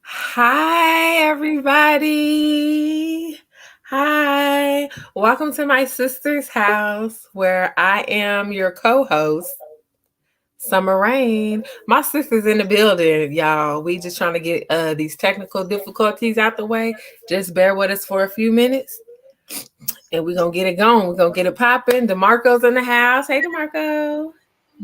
Hi, everybody. Hi. Welcome to my sister's house where I am your co host, Summer Rain. My sister's in the building, y'all. We just trying to get these technical difficulties out the way. Just bear with us for a few minutes and we're going to get it going. We're going to get it popping. DeMarko's in the house. Hey, DeMarko.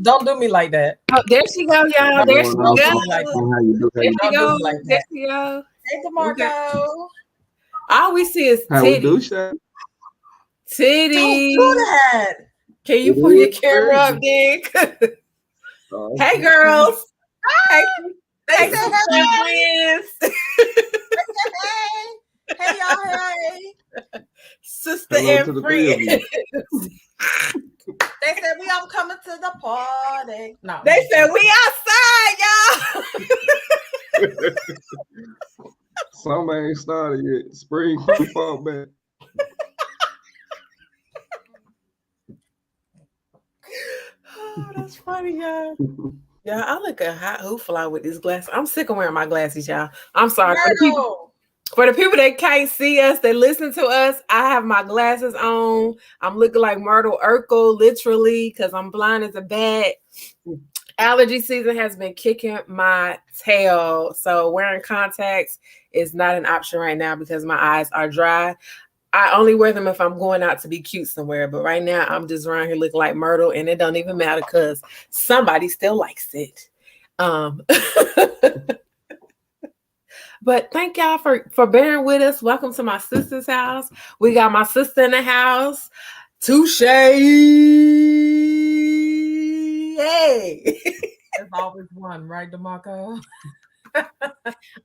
Don't do me like that. Oh, there she go, y'all. There she Don't go. do me like that. How you do? There she Don't do go. me like There that. she go. Hey, We got DeMarko. all we see is How we do, titties. Shay? Don't Titties. do that. Can you It pull your is camera up, crazy. Dick? Oh, Hey, girls. Hey, They hey, said sister and friends. hey. Hey, y'all, hey. Sister hello to and the three of friends. you. They said we all coming to the party. No. They said we outside, y'all. Summer ain't started yet. Spring finna fall back. Oh, that's funny, y'all. Yeah, I look a hot hoopla with these glasses. I'm sick of wearing my glasses, y'all. I'm sorry. Myrtle. For the people that can't see us, that listen to us, I have my glasses on. I'm looking like Myrtle Urkel, literally, because I'm blind as a bat. Allergy season has been kicking my tail. So wearing contacts is not an option right now because my eyes are dry. I only wear them if I'm going out to be cute somewhere. But right now, I'm just around here looking like Myrtle, and it don't even matter because somebody still likes it. But thank y'all for bearing with us. Welcome to my sister's house. We got my sister in the house. Touche. Hey. There's always one, right, DeMarko?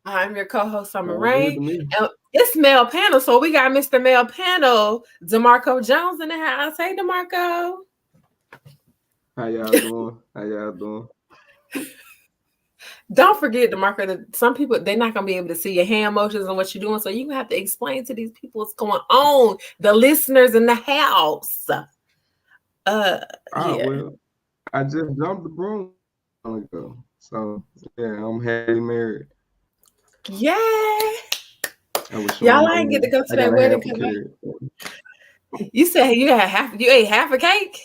I'm your co-host, Summer Sounds good to Rain. me. And it's male panel. So we got Mr. Male Panel, DeMarko Jones in the house. Hey, DeMarko. How y'all doing? How y'all doing? Don't forget, DeMarco, that some people, they're not going to be able to see your hand motions and what you're doing. So you're going to have to explain to these people what's going on, the listeners in the house. Yeah. Well, I just jumped the broom a while ago. So yeah, I'm happily married. Yeah. I was Y'all showing ain't get to love. go to I that got a wedding half a because carrot. you said you ate half a cake?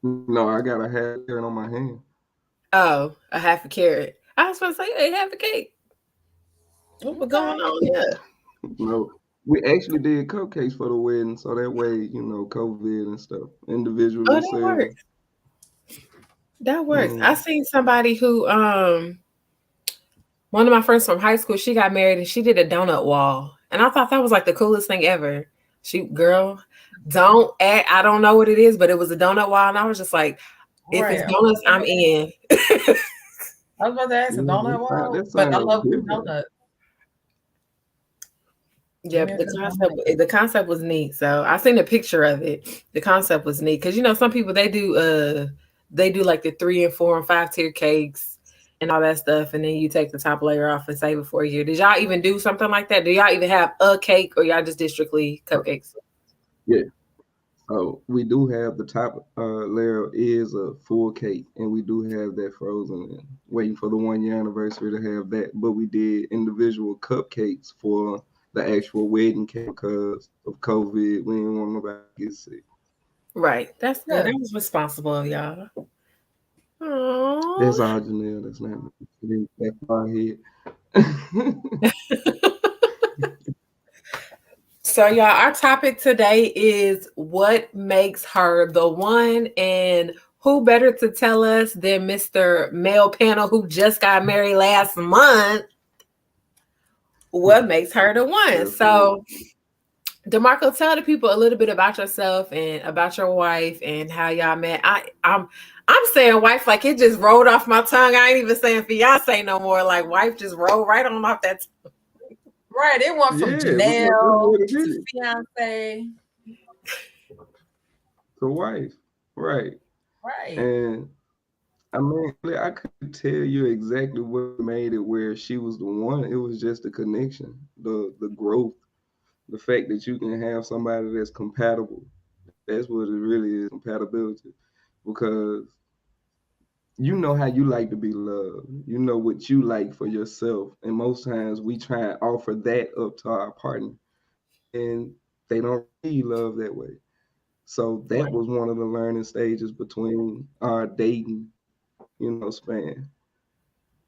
No, I got a half carrot on my hand. Oh, a half a carrot. I was supposed to say you ate half a cake. What's going on there? No, we actually did cupcakes for the wedding, so that way, COVID and stuff, Oh, individually that serving. works. That works. I Mm. seen somebody who one of my friends from high school, she got married and she did a donut wall. And I thought that was like the coolest thing ever. I don't know what it is, but it was a donut wall. And I was just like, if it's Right. donuts, I'm in. I was about to ask a Yeah, donut wall, that but I sounds love different. donuts. Give Yep, me a the good concept donut. the concept was neat. So I seen a picture of it. The concept was neat because some people they do like the 3 and 4 and 5 tier cakes and all that stuff, and then you take the top layer off and save it for a year. Did y'all even do something like that? Do y'all even have a cake or y'all just did strictly cupcakes? Yeah. So we do have the top layer is a full cake, and we do have that frozen. And waiting for the 1 year anniversary to have that, but we did individual cupcakes for the actual wedding cake because of COVID. We didn't want nobody to get sick. Right. That's good. That Good. was responsible of y'all. Aww. That's all, Janelle. That's not that far ahead. So, y'all, our topic today is what makes her the one, and who better to tell us than Mr. Male Panel, who just got married last month? What makes her the one? Absolutely. So, DeMarco, tell the people a little bit about yourself and about your wife and how y'all met. I'm saying wife like it just rolled off my tongue. I ain't even saying fiance no more. Like wife just rolled right on off that. Right. It went from Yeah, because that's Janelle what it to is. fiance. The wife, right? Right. And I mean, I couldn't tell you exactly what made it where she was the one. It was just the connection, the growth, the fact that you can have somebody that's compatible. That's what it really is, compatibility. Because you know how you like to be loved. You know what you like for yourself. And most times we try and offer that up to our partner. And they don't really love that way. So that Right. was one of the learning stages between our dating, span.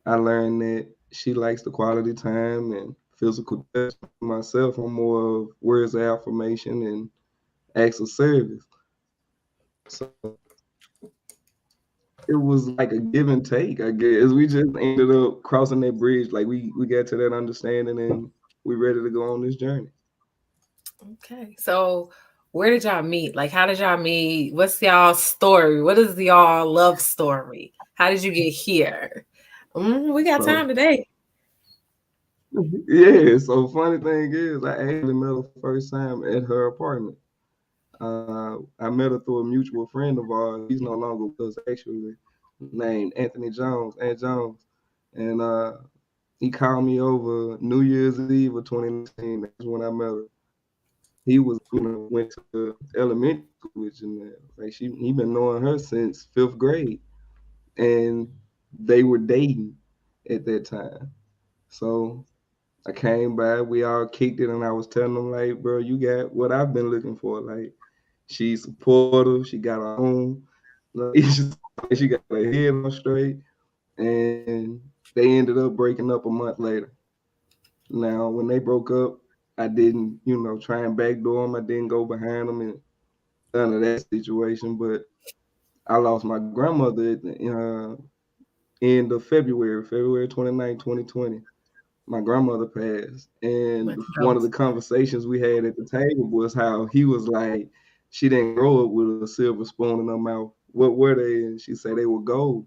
I learned that she likes the quality time and physical touch. Myself, I'm more of words of affirmation and acts of service. So it was like a give and take, I guess. We just ended up crossing that bridge. Like we got to that understanding and we ready to go on this journey. Okay. So where did y'all meet? Like, how did y'all meet? What's y'all story? What is y'all love story? How did you get here? We got So time today. yeah, so funny thing is I actually met her first time at her apartment. I met her through a mutual friend of ours. He's no longer with us actually, named Anthony Jones, Ant Jones. And he called me over New Year's Eve of 2019. That's when I met her. He was, went to elementary school with Janelle. Like he been knowing her since fifth grade, and they were dating at that time. So I came by, we all kicked it, and I was telling him like, bro, you got what I've been looking for. Like she's supportive, she got her own, like, she got her head on straight, and they ended up breaking up a month later. Now, when they broke up, I didn't, try and backdoor them. I didn't go behind them and none of that situation. But I lost my grandmother at the end of February 29, 2020. My grandmother passed. My And one of the condolences. conversations we had at the table was how he was like, she didn't grow up with a silver spoon in her mouth. What were they? And she said they were gold.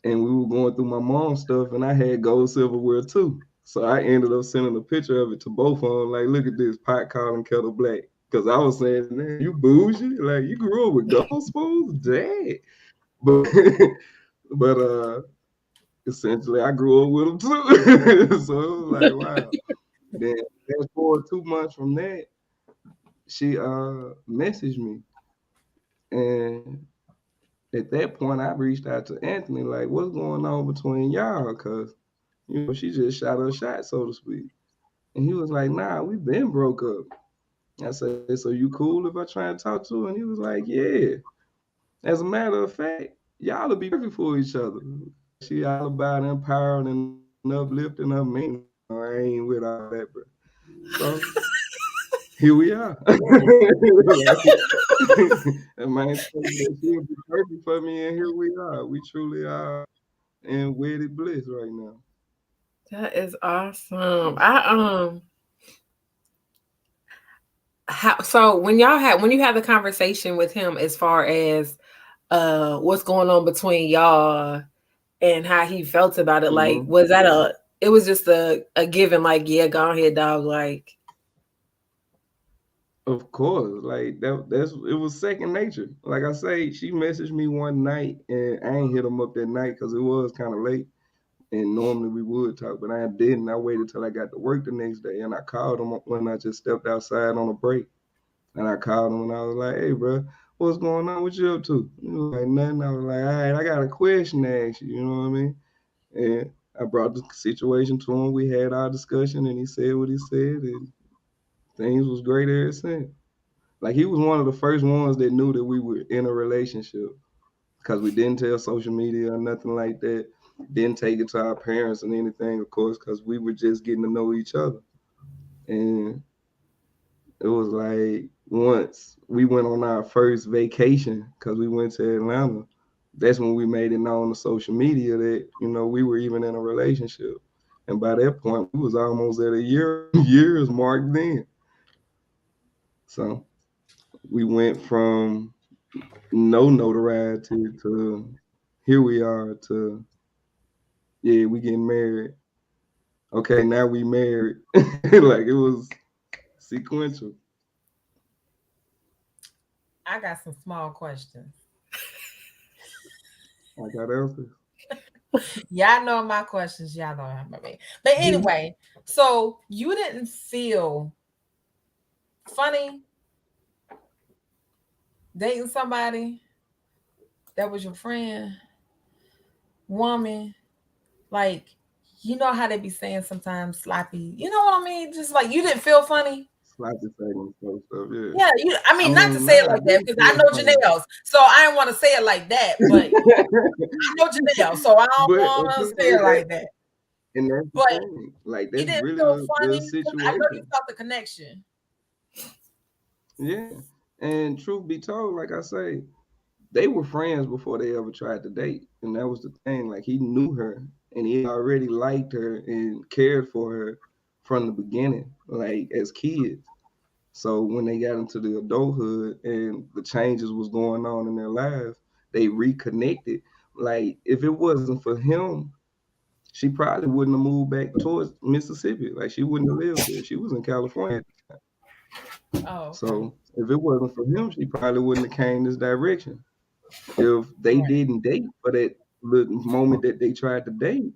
And we were going through my mom's stuff, and I had gold silverware too. So I ended up sending a picture of it to both of them. Like, look at this pot calling kettle black. Because I was saying, man, you bougie. Like, you grew up with gold spoons? Dang. But, but essentially, I grew up with them too. So it was like, wow. Then fast forward 2 months from that, she messaged me. And at that point, I reached out to Anthony, like, what's going on between y'all? Because she just shot her shot, so to speak. And he was like, nah, we been broke up. I said, so you cool if I try and talk to her? And he was like, yeah. As a matter of fact, y'all will be perfect for each other. She all about empowering and uplifting her man. I ain't with all that, bro. So here we are. Like, and man told me that she'll be perfect for me, and here we are. We truly are in wedded bliss right now. That is awesome. How so when you had the conversation with him as far as what's going on between y'all and how he felt about it, like Mm-hmm. was that it was just a given, like, yeah, go ahead, dog, like. Of course, like that's it was second nature. Like I say, she messaged me one night, and I ain't hit him up that night because it was kind of late. And normally we would talk, but I didn't. I waited till I got to work the next day, and I called him when I just stepped outside on a break. And I called him, and I was like, "Hey, bro, what's going on? What you up to?" He was like, "Nothing." I was like, "All right, I got a question to ask you." You know what I mean? And I brought the situation to him. We had our discussion, and he said what he said, and things was great ever since. Like he was one of the first ones that knew that we were in a relationship because we didn't tell social media or nothing like that. Didn't take it to our parents and anything, of course, because we were just getting to know each other. And it was like once we went on our first vacation because we went to Atlanta. That's when we made it known to social media that we were even in a relationship. And by that point, we was almost at a years mark then. So we went from no notoriety to here we are to yeah, we getting married. Okay, now we married. Like it was sequential. I got some small questions. I got answers. Y'all know my questions. Y'all know how I mean. But anyway, so you didn't feel funny dating somebody that was your friend? woman, like, you know how they be saying sometimes sloppy. You know what I mean? Just like you didn't feel funny. Sloppy seconds and stuff. Yeah. Yeah, I I mean, not to mean, say it nah, I like that did because I feel know funny. Janelle's, so I didn't want to say it like that. But I know Janelle, so I don't But want to say okay, it like that. and that's the But thing. Like you that's didn't really feel a good funny because I know you situation. felt the connection. Yeah. And truth be told, like I say, they were friends before they ever tried to date. And that was the thing. Like he knew her and he already liked her and cared for her from the beginning, like as kids. So when they got into the adulthood and the changes was going on in their lives, they reconnected. Like if it wasn't for him, she probably wouldn't have moved back towards Mississippi. Like she wouldn't have lived there. She was in California. Oh, okay. So if it wasn't for him, she probably wouldn't have came this direction. If they Right. didn't date for that little moment that they tried to date,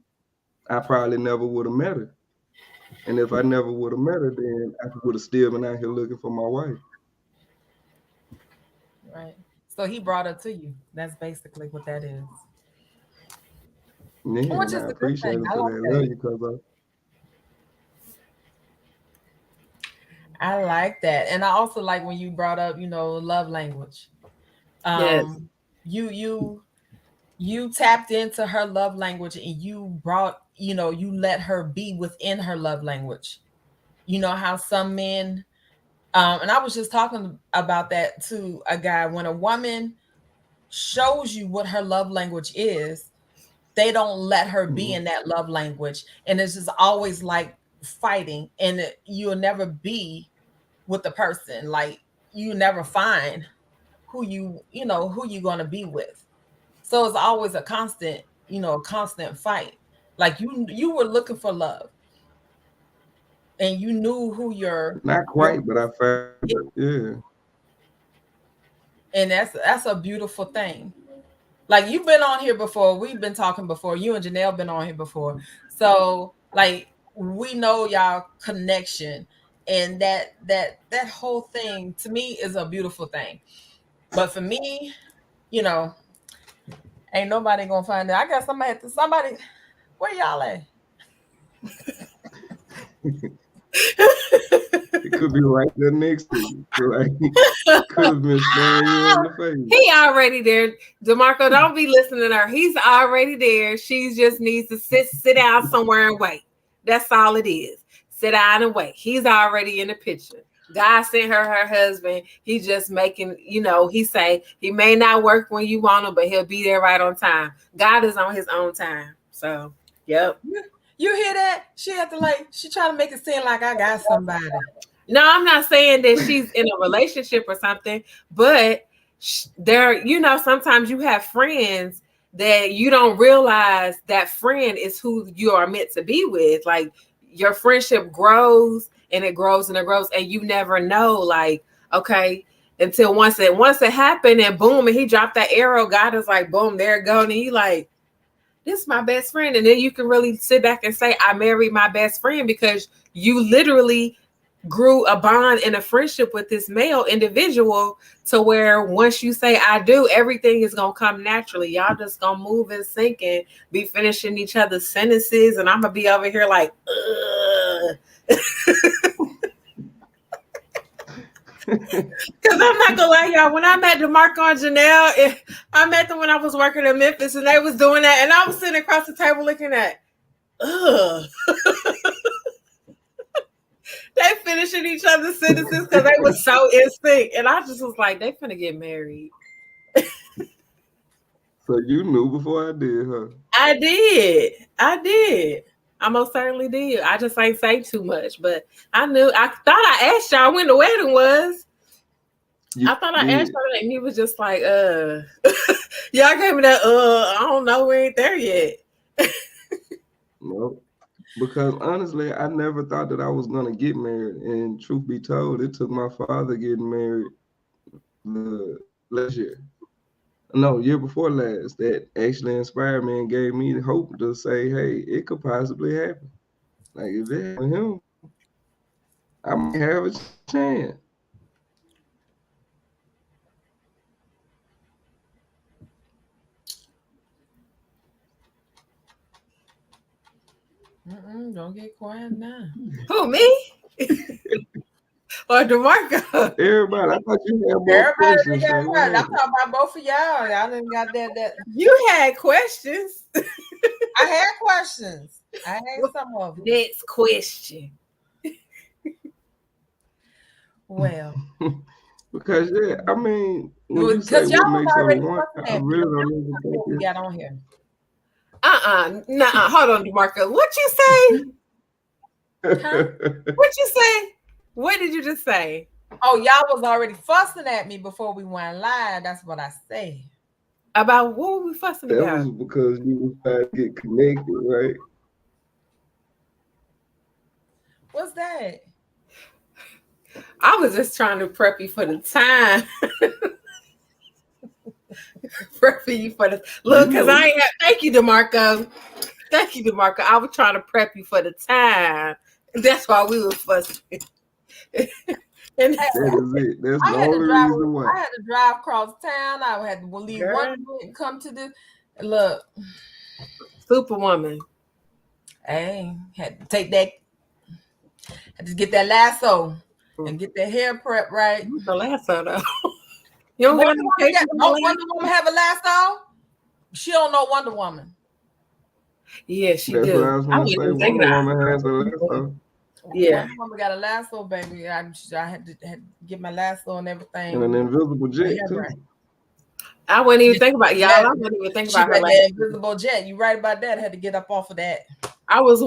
I probably never would have met her. And if I never would have met her, then I would have still been out here looking for my wife. Right. So he brought her to you. That's basically what that is. Yeah, Which and is I a good appreciate thing. him I for like that. Love that. you, cuz I like that. And I also like when you brought up, love language. Yes. Um, you tapped into her love language and you let her be within her love language. You know how some men, and I was just talking about that to a guy. When a woman shows you what her love language is, they don't let her be Mhm. in that love language. And it's just always like fighting, and you'll never be with the person. Like you never find who you gonna be with. So it's always a constant fight. Like you were looking for love and you knew who Not your quite, but I found it. Yeah. and that's a beautiful thing. Like you've been on here before, we've been talking before, you and Janelle been on here before. So like we know y'all connection, and that whole thing to me is a beautiful thing. But for me, you know, ain't nobody gonna find it. I got somebody where y'all at? It could be right there next to you. So like could have been staring you in the face. He already there. DeMarko, don't be listening to her. He's already there. She just needs to sit down somewhere and wait. That's all it is. Sit down and wait. He's already in the picture. God sent her husband. He's just making, he say he may not work when you want him, but he'll be there right on time. God is on his own time. So, yep. You hear that? She trying to make it seem like I got somebody. No, I'm not saying that she's in a relationship or something, but sometimes you have friends that you don't realize that friend is who you are meant to be with. Like your friendship grows and it grows and it grows, and you never know, like, okay, until once it happened and boom, and he dropped that arrow, God is like, boom, there it go. And he like, this is my best friend. And then you can really sit back and say, I married my best friend because you literally grew a bond and a friendship with this male individual to where once you say I do, everything is gonna come naturally. Y'all just gonna move and sync and be finishing each other's sentences, and I'm gonna be over here like, ugh. Because I'm not gonna lie, y'all. When I met DeMarko and Janelle, I met them when I was working in Memphis, and they was doing that, and I was sitting across the table looking at, ugh. They finishing each other's sentences because they was so in sync, and I just was like, they finna get married. So you knew before I did, huh? I did. I did. I most certainly did. I just ain't say too much, but I knew. I thought I asked y'all when the wedding was. You I thought I asked did. y'all, and he was just like, y'all gave me that, I don't know, we ain't there yet. No. Because honestly, I never thought that I was gonna get married. And truth be told, it took my father getting married the last year. No, year before last, that actually inspired me and gave me the hope to say, hey, it could possibly happen. Like if it happened to him, I might have a chance. Don't get quiet now. Who, me? Or DeMarko? Everybody, I thought you had more Everybody questions. got Shay. quiet. I'm talking about both of y'all. Y'all done got that. You had questions. I had questions. I had some of them. Next question. Well, Because I mean, when you say because what y'all was makes a already one, fussing I at me really don't even before we think got on here. Nuh-uh. Hold on, DeMarko. What you say? Huh? What you say? What did you just say? Oh, y'all was already fussing at me before we went live. That's what I said. About what were we fussing that about? was because you was trying to get connected, right? What's that? I was just trying to prep you for the time. Prep you for the look, because I ain't have. Thank you, DeMarko. Thank you, DeMarko. I was trying to prep you for the time. That's why we were fussing. And That is it. That's the I had only reason why. I had to drive across town. I had to leave Girl. one and come to this. Look, Superwoman. hey, had to take that. Had to get that lasso and get that hair prep right. The lasso though. You don't Wonder got Woman, don't Wonder Woman have a lasso? She don't know Wonder Woman. Yeah, she That's do. what I was gonna say. Wonder Woman has a lasso. Yeah. Wonder Woman got a lasso, baby. I had to get my lasso and everything. And an invisible jet too. Right. I wouldn't even think about y'all. I wouldn't even think about her like like that invisible jet. You right about that. I had to get up off of that. I was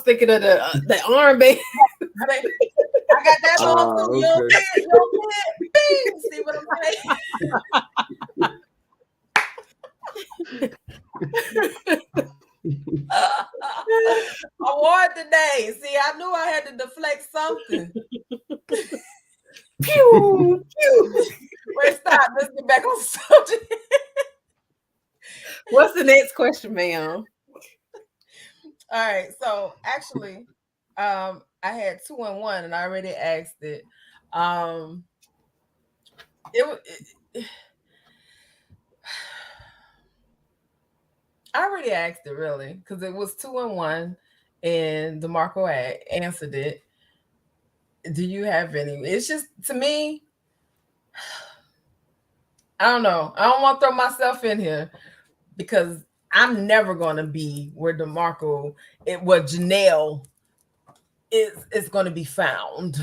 thinking of the armband. I got that on too. You don't see it? You don't see it? Bing! See what I'm saying? I wore it today. See, I knew I had to deflect something. Pew, pew. Wait, stop. Let's get back on subject. What's the next question, ma'am? All right. So actually, I had 2 and 1, and I already asked it. I already asked it really because it was 2 and 1, and DeMarko answered it. Do you have any? It's just to me. I don't know. I don't want to throw myself in here because I'm never going to be where DeMarko, where Janelle is going to be found.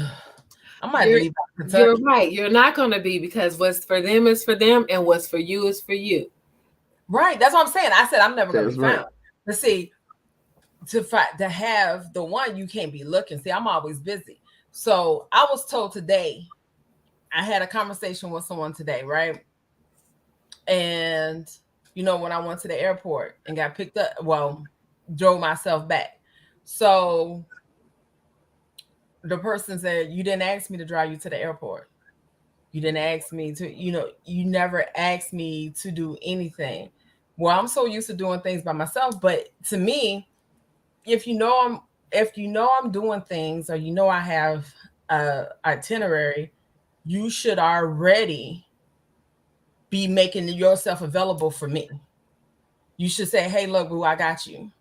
I might leave out Kentucky. You're right. You're not going to be, because what's for them is for them, and what's for you is for you. Right. That's what I'm saying. I said I'm never going to be That's found. But see, to have the one, you can't be looking. See, I'm always busy. So I was told today, I had a conversation with someone today, right? And you know, when I went to the airport and got picked up, well, drove myself back. So the person said, you didn't ask me to drive you to the airport. You didn't ask me to, you never asked me to do anything. Well, I'm so used to doing things by myself, but to me, if you know I'm doing things, or I have a itinerary, you should already be making yourself available for me. You should say, hey, look, boo, I got you.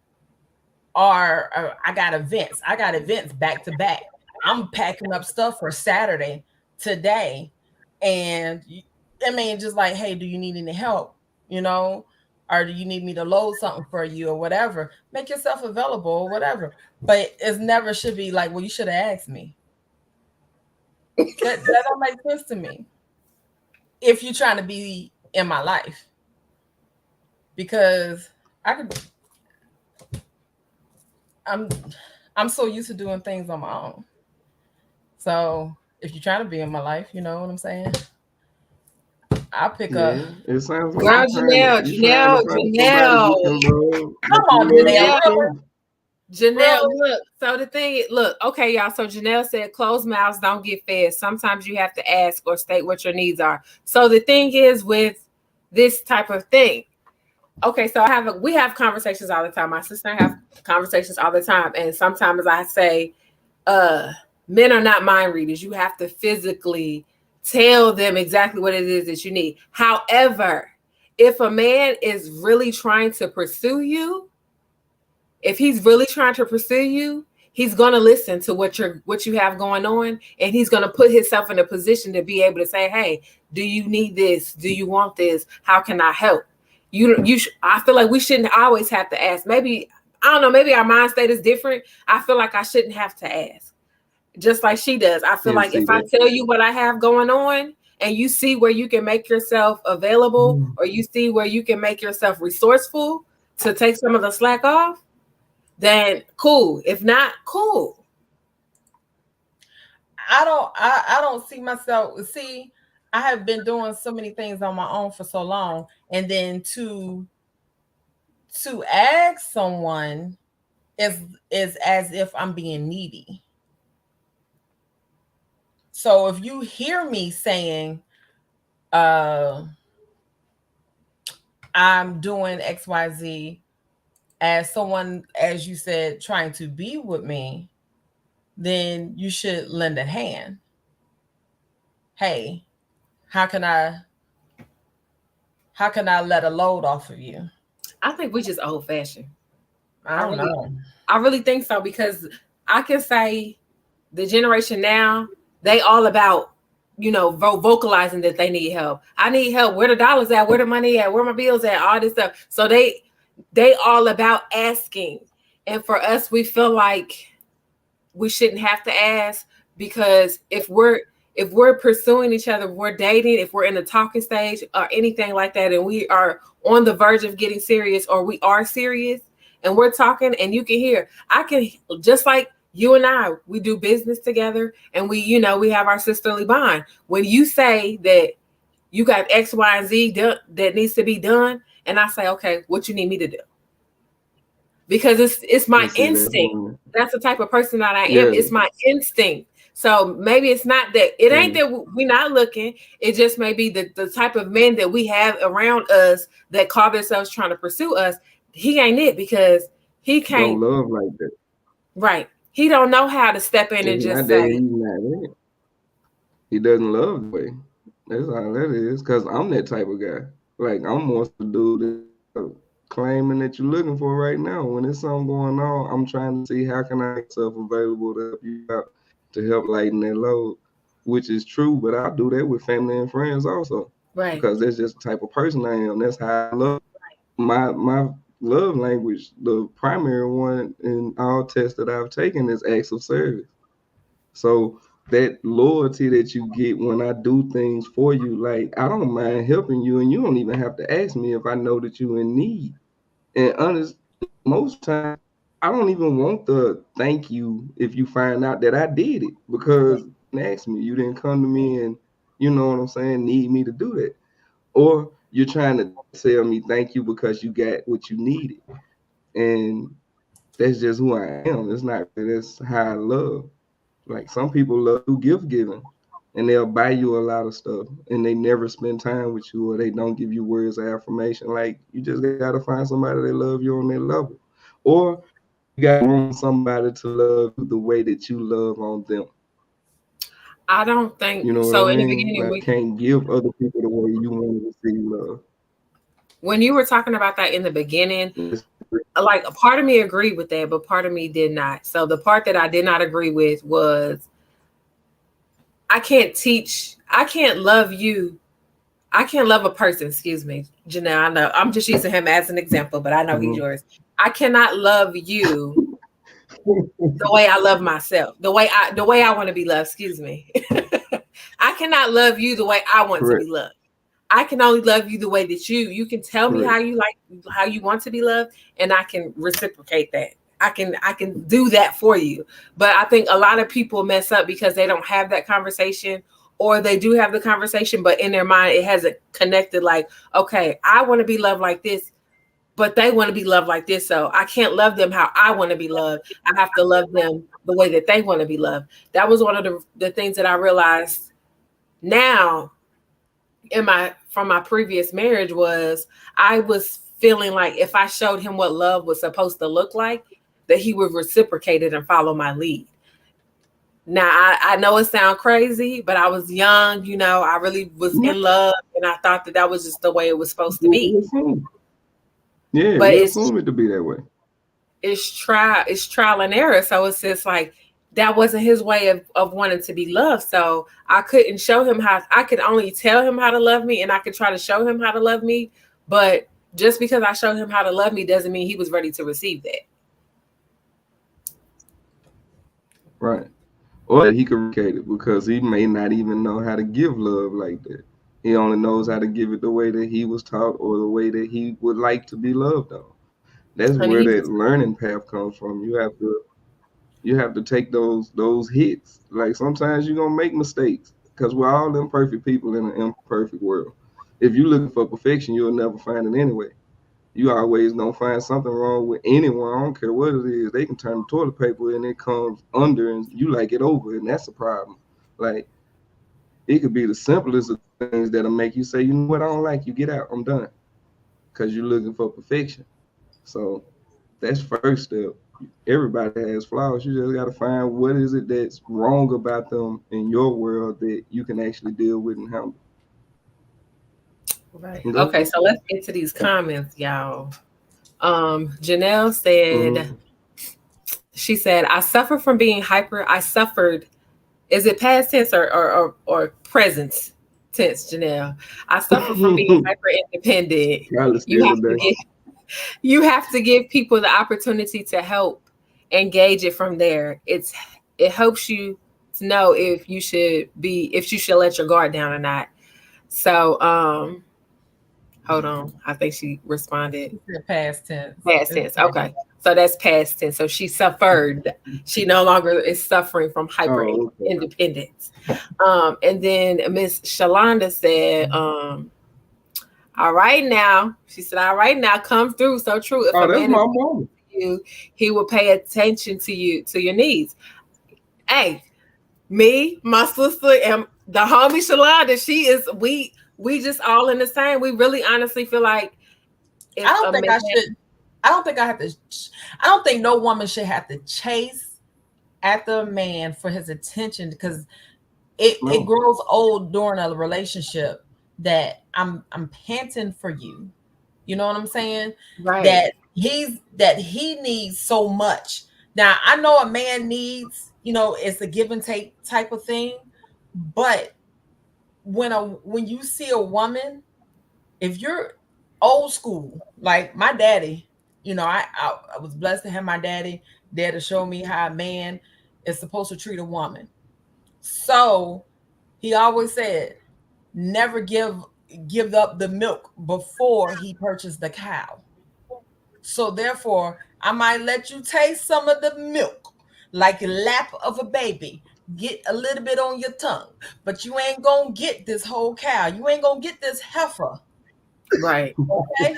Or I got events. I got events back to back. I'm packing up stuff for Saturday today. And I mean, just like, hey, do you need any help? Or do you need me to load something for you or whatever? Make yourself available or whatever. But it never should be like, well, you should have asked me. That don't make sense to me. If you're trying to be in my life. Because I'm so used to doing things on my own. So if you're trying to be in my life, you know what I'm saying? I'll pick up. It sounds like Janelle. Come on, Janelle, look, okay, y'all. So Janelle said, closed mouths don't get fed. Sometimes you have to ask or state what your needs are. So the thing is with this type of thing, okay, so we have conversations all the time. My sister and I have conversations all the time. And sometimes I say, men are not mind readers. You have to physically tell them exactly what it is that you need. However, if a man is really trying to pursue you, if he's really trying to pursue you, he's going to listen to what you have going on, and he's going to put himself in a position to be able to say, hey, do you need this? Do you want this? How can I help? I feel like we shouldn't always have to ask. Maybe, I don't know, maybe our mind state is different. I feel like I shouldn't have to ask, just like she does. I feel like if I tell you what I have going on, and you see where you can make yourself available, or you see where you can make yourself resourceful to take some of the slack off, then cool. If not, cool. I don't see myself. See, I have been doing so many things on my own for so long, and then to ask someone is as if I'm being needy. So if you hear me saying, I'm doing XYZ as someone, as you said, trying to be with me, then you should lend a hand. Hey, how can I let a load off of you? I think we just old fashioned. I don't know. I really think so, because I can say the generation now, they all about, vocalizing that they need help. I need help. Where the dollars at? Where the money at? Where my bills at? All this stuff. So they all about asking. And for us, we feel like we shouldn't have to ask, because if we're pursuing each other, if we're dating, if we're in the talking stage or anything like that, and we are on the verge of getting serious, or we are serious and we're talking, and you can hear, I can, just like you and I, we do business together, and we have our sisterly bond. When you say that you got X, Y, and Z that needs to be done, and I say, okay, what you need me to do? Because it's my instinct. That's the type of person that I am. Yeah. It's my instinct. So maybe it's not that, it ain't that we're not looking. It just may be the type of men that we have around us that call themselves trying to pursue us. He ain't it, because he can't love like that. Right. He don't know how to step in and just say. He doesn't love the way. That's all that is. Because I'm that type of guy. Like, I'm more the dude that claiming that you're looking for right now. When there's something going on, I'm trying to see how can I make myself available to help you out, to help lighten that load, which is true. But I do that with family and friends also. Right. Because that's just the type of person I am. That's how I love. My love language, the primary one in all tests that I've taken, is acts of service. So that loyalty that you get when I do things for you, like, I don't mind helping you, and you don't even have to ask me if I know that you're in need. And honest, most times I don't even want the thank you if you find out that I did it, because you asked me, you didn't come to me and, you know what I'm saying, need me to do that. Or you're trying to tell me thank you because you got what you needed. And that's just who I am. It's not, that's how I love. Like, some people love gift giving, and they'll buy you a lot of stuff, and they never spend time with you, or they don't give you words of affirmation. Like, you just got to find somebody that love you on their level. Or you got to want somebody to love you the way that you love on them. I don't think, you know so. What I mean? In the beginning, like, can't give other people the way you want to see love. When you were talking about that in the beginning, like, a part of me agreed with that, but part of me did not. So the part that I did not agree with was, I can't love you. I can't love a person, excuse me, Janelle. I know I'm just using him as an example, but I know he's yours. I cannot love you the way I love myself, the way I want to be loved, excuse me. I cannot love you the way I want to be loved. I can only love you the way that you can tell me how you want to be loved, and I can reciprocate that. I can do that for you. But I think a lot of people mess up because they don't have that conversation, or they do have the conversation, but in their mind it hasn't connected. Like, okay, I want to be loved like this, but they want to be loved like this. So I can't love them how I want to be loved. I have to love them the way that they want to be loved. That was one of the things that I realized now from my previous marriage, was I was feeling like if I showed him what love was supposed to look like, that he would reciprocate it and follow my lead. Now, I know it sounds crazy, but I was young, I really was in love, and I thought that was just the way it was supposed to be. Yeah, but we assume it to be that way. it's trial and error. So it's just like that wasn't his way of wanting to be loved. So I couldn't show him how. I could only tell him how to love me, and I could try to show him how to love me. But just because I showed him how to love me doesn't mean he was ready to receive that. Right. Or that he could replicate it because he may not even know how to give love like that. He only knows how to give it the way that he was taught or the way that he would like to be loved on. That's And where he that was learning path comes from. You have to take those hits. Like sometimes you're gonna make mistakes because we're all imperfect people in an imperfect world. If you're looking for perfection, you'll never find it anyway. You always gonna find something wrong with anyone. I don't care what it is. They can turn the toilet paper and it comes under, and you like it over, and that's a problem. Like it could be the simplest of things that'll make you say, you know what, I don't like you. Get out. I'm done. Because you're looking for perfection. So that's first step. Everybody has flaws. You just got to find what is it that's wrong about them in your world that you can actually deal with and handle. right. And that's Okay, it. so let's get to these comments, y'all. Janelle said, Mm-hmm. she said, I suffer from being hyper. I suffered. Is it past tense or present tense, Janelle? I suffer from being hyper independent. Probably You still have to today. get you have to give people the opportunity to help and gauge it from there. It helps you to know if you should let your guard down or not. So hold on. I think she responded. He said past tense. Past It's tense. Okay. So that's past tense. So she suffered. She no longer is suffering from hyper Oh, okay. independence. And then Miss Shalonda said, all right now. She said, all right now, come through. So true. If Oh, a that's man is my mama. you, he will pay attention to you, to your needs. Hey, me, my sister, and the homie Shalonda, we just all in the same. We really honestly feel like I if don't a think man I should. I don't think I have to. I don't think no woman should have to chase after a man for his attention because it No. grows old during a relationship that I'm panting for you. You know what I'm saying? right, That he needs so much. Now I know a man needs, it's a give and take type of thing, but when you see a woman, if you're old school, like my daddy, I was blessed to have my daddy there to show me how a man is supposed to treat a woman. So he always said, never give up the milk before he purchased the cow. So therefore, I might let you taste some of the milk, like a lap of a baby. Get a little bit on your tongue, but you ain't gonna get this whole cow. You ain't gonna get this heifer. right, Okay.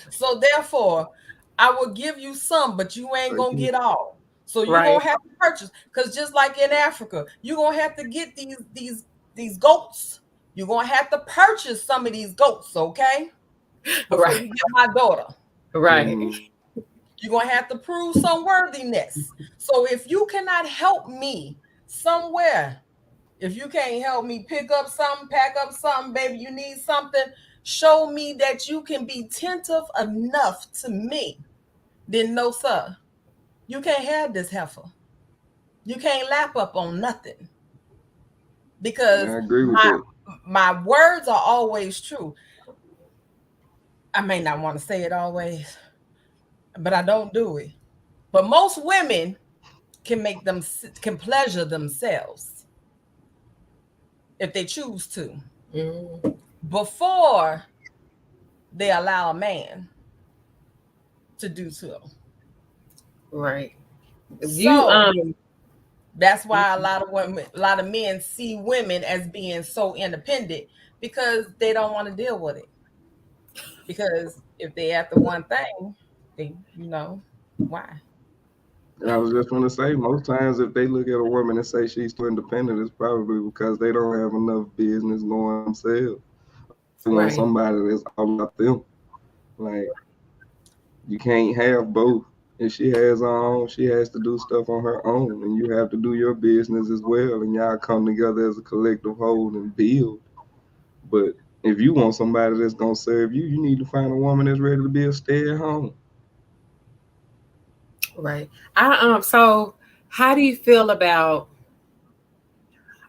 So therefore, I will give you some, but you ain't gonna get all. So you're right, gonna have to purchase, because just like in Africa, you're gonna have to get these goats. You're gonna have to purchase some of these goats, okay? Before right, you get my daughter. right, Mm-hmm. You're gonna have to prove some worthiness. So if you cannot help me somewhere, if you can't help me pick up something, pack up something, baby, you need something, show me that you can be attentive enough to me. Then no, sir, you can't have this heifer. You can't lap up on nothing because I agree with my that. my words are always true. I may not want to say it always, but I don't do it. But most women can pleasure themselves if they choose to mm, before they allow a man to do so. right. You So that's why a lot of men see women as being so independent because they don't want to deal with it. Because if they after one thing, why? I was just going to say, most times if they look at a woman and say she's too independent, it's probably because they don't have enough business going themselves, or they want right, somebody that's all about them. Like you can't have both. If she has her own, she has to do stuff on her own, and you have to do your business as well, and y'all come together as a collective whole and build. But if you want somebody that's gonna serve you, you need to find a woman that's ready to be a stay at home. Right. So how do you feel about,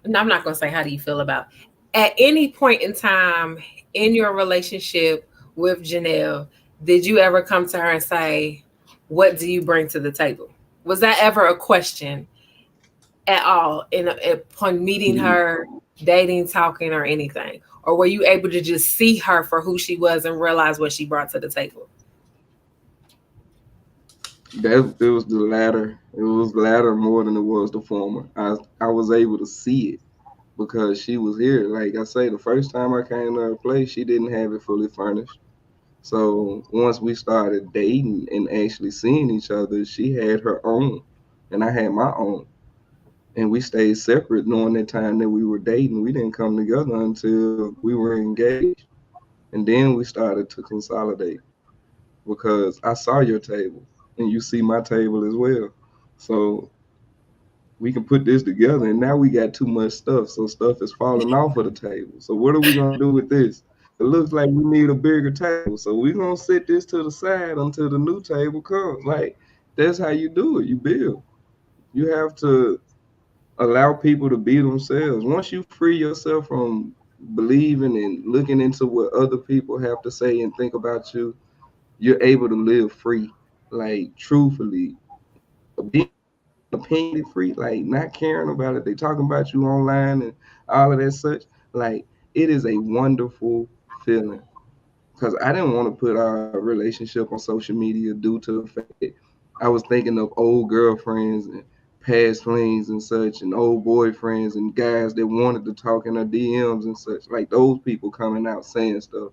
no, I'm not gonna say how do you feel about, at any point in time in your relationship with Janelle, did you ever come to her and say, what do you bring to the table? Was that ever a question at all upon meeting Yeah, her, dating, talking, or anything? Or were you able to just see her for who she was and realize what she brought to the table? that it was the latter. It was the latter more than it was the former. I was able to see it because she was here. Like I say, the first time I came to her place, she didn't have it fully furnished. So once we started dating and actually seeing each other, she had her own, and I had my own. And we stayed separate during that time that we were dating. We didn't come together until we were engaged. And then we started to consolidate because I saw your table and you see my table as well. So we can put this together. And now we got too much stuff. So stuff is falling off of the table. So what are we going to do with this? It looks like we need a bigger table. So we're going to sit this to the side until the new table comes. Like, that's how you do it. You build. You have to allow people to be themselves. Once you free yourself from believing and looking into what other people have to say and think about you, you're able to live free, like truthfully, being opinionated free, like not caring about it. They talking about you online and all of that such. Like it is a wonderful feeling because I didn't want to put our relationship on social media due to the fact that I was thinking of old girlfriends and past flings and such, and old boyfriends and guys that wanted to talk in our DMs and such. Like those people coming out saying stuff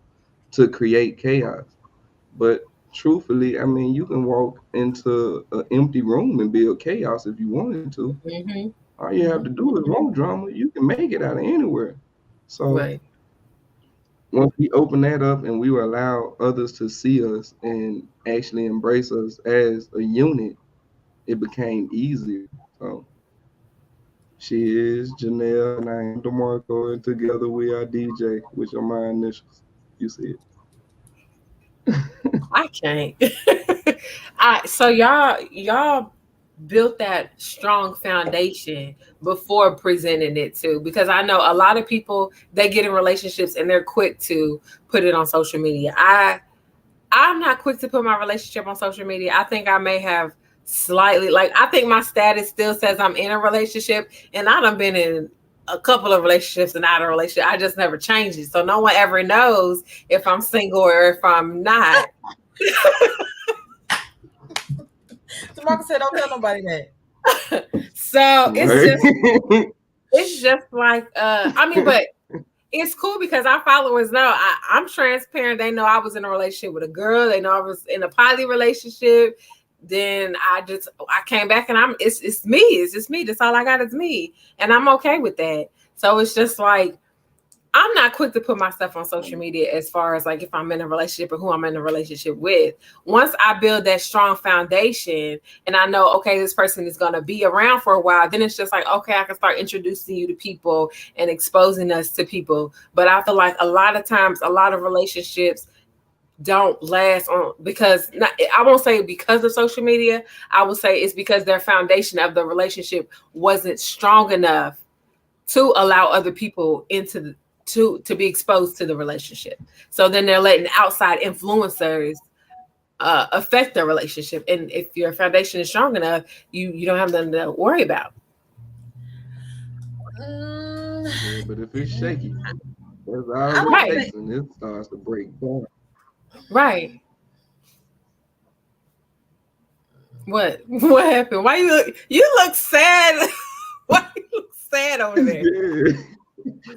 to create chaos. But truthfully, I mean, you can walk into an empty room and build chaos if you wanted to. Mm-hmm. All you have to do is want drama. You can make it out of anywhere. So Right. once we open that up and we will allow others to see us and actually embrace us as a unit, it became easier. So she is Janelle and I am DeMarko, and together we are DJ, which are my initials. You see it. I can't. So y'all built that strong foundation before presenting it to, because I know a lot of people, they get in relationships and they're quick to put it on social media. I'm not quick to put my relationship on social media. I think I may have slightly, like, I think my status still says I'm in a relationship, and I done been in a couple of relationships and out of a relationship. I just never changed it. So no one ever knows if I'm single or if I'm not. DeMarko said, "Don't tell nobody that." So Right? it's just like I mean, but it's cool because our followers know I'm transparent. They know I was in a relationship with a girl. They know I was in a poly relationship. Then I came back and it's me. It's just me. That's all I got is me. And I'm okay with that. So it's just like I'm not quick to put myself on social media as far as like if I'm in a relationship or who I'm in a relationship with. Once I build that strong foundation and I know, okay, this person is going to be around for a while, then it's just like, okay, I can start introducing you to people and exposing us to people. But I feel like a lot of times, a lot of relationships don't last on because not, I won't say because of social media. I will say it's because their foundation of the relationship wasn't strong enough to allow other people into to be exposed to the relationship. So then they're letting outside influencers affect the relationship. And if your foundation is strong enough, you don't have nothing to worry about. Mm, Yeah, but if it's shaky, that's I all it don't Right, takes, think. and it starts to break down. right. What happened? Why you look sad? Why you look sad over there? Yeah.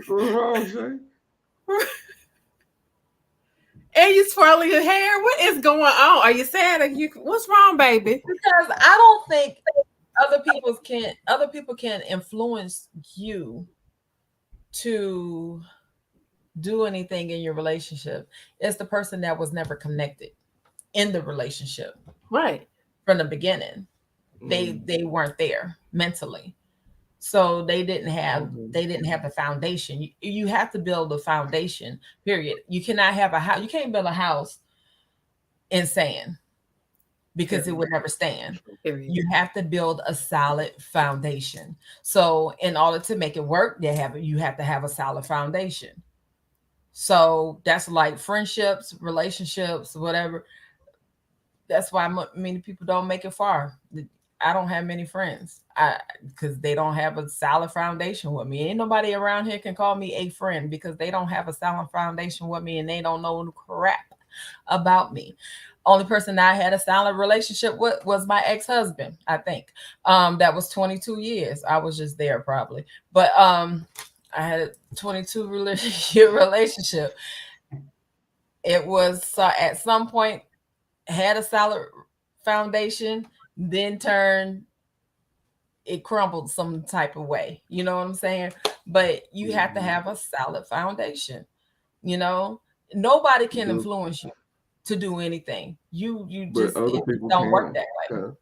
What's wrong, Shay? And you twirling your hair. What is going on? Are you sad? What's wrong, baby? Because I don't think other people can influence you to do anything in your relationship. It's the person that was never connected in the relationship Right. from the beginning. Mm, They weren't there mentally. So okay. they didn't have the foundation. You have to build a foundation, period. You cannot have a house, you can't build a house in sand. because it would never stand. Period. You have to build a solid foundation. So in order to make it work, you have to have a solid foundation. So that's like friendships, relationships, whatever. That's why many people don't make it far. I don't have many friends. Because they don't have a solid foundation with me. Ain't nobody around here can call me a friend because they don't have a solid foundation with me and they don't know crap about me. Only person I had a solid relationship with was my ex-husband, I think. That was 22 years. I was just there probably. But I had a 22-year relationship. It was at some point had a solid foundation, then turned it crumbled some type of way. You know what I'm saying? But you have to have a solid foundation. You know, nobody can influence you to do anything. You But just other it people don't work can. that way.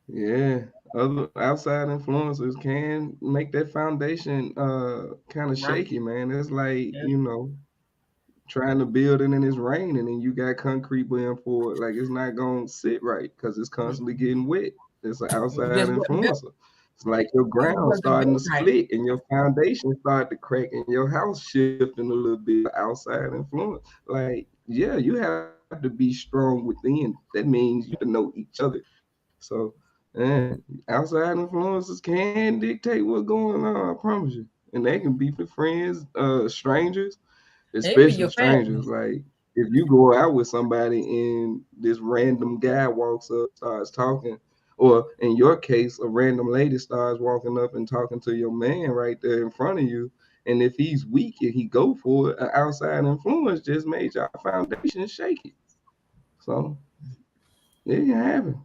Yeah, other outside influences can make that foundation kind of Right. shaky, man. It's like, Yeah. trying to build it and it's raining and you got concrete being poured, like it's not gonna sit right because it's constantly getting wet. It's an You outside just wasn't built. influencer. It's like your You ground wasn't starting built to right. split and your foundation started to crack and your house shifting a little bit. Outside influence, like yeah, you have to be strong within. That means you have to know each other. So, outside influences can dictate what's going on. I promise you, and they can be for friends, strangers, It be especially your family. strangers. Like if you go out with somebody and this random guy walks up, starts talking, or in your case, a random lady starts walking up and talking to your man right there in front of you, and if he's weak and he go for it, an outside influence just made your foundation shaky. So it can happen.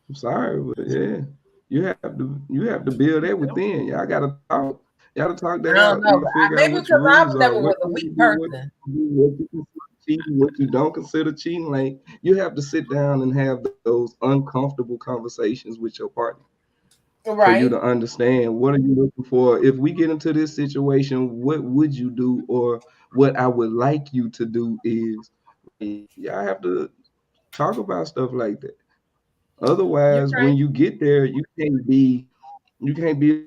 I'm sorry, but yeah, you have to build that within. Y'all gotta talk. Y'all gotta talk that I don't out. know. Y'all figure out Maybe what your because I rules are. never What was a you weak do, what person. you do, what you consider cheating, what you don't consider cheating. Like you have to sit down and have those uncomfortable conversations with your partner for you Right. to understand what are you looking for. If we get into this situation, what would you do, or what I would like you to do is like y'all have to talk about stuff like that. You're Otherwise, when right. you get there, you can't be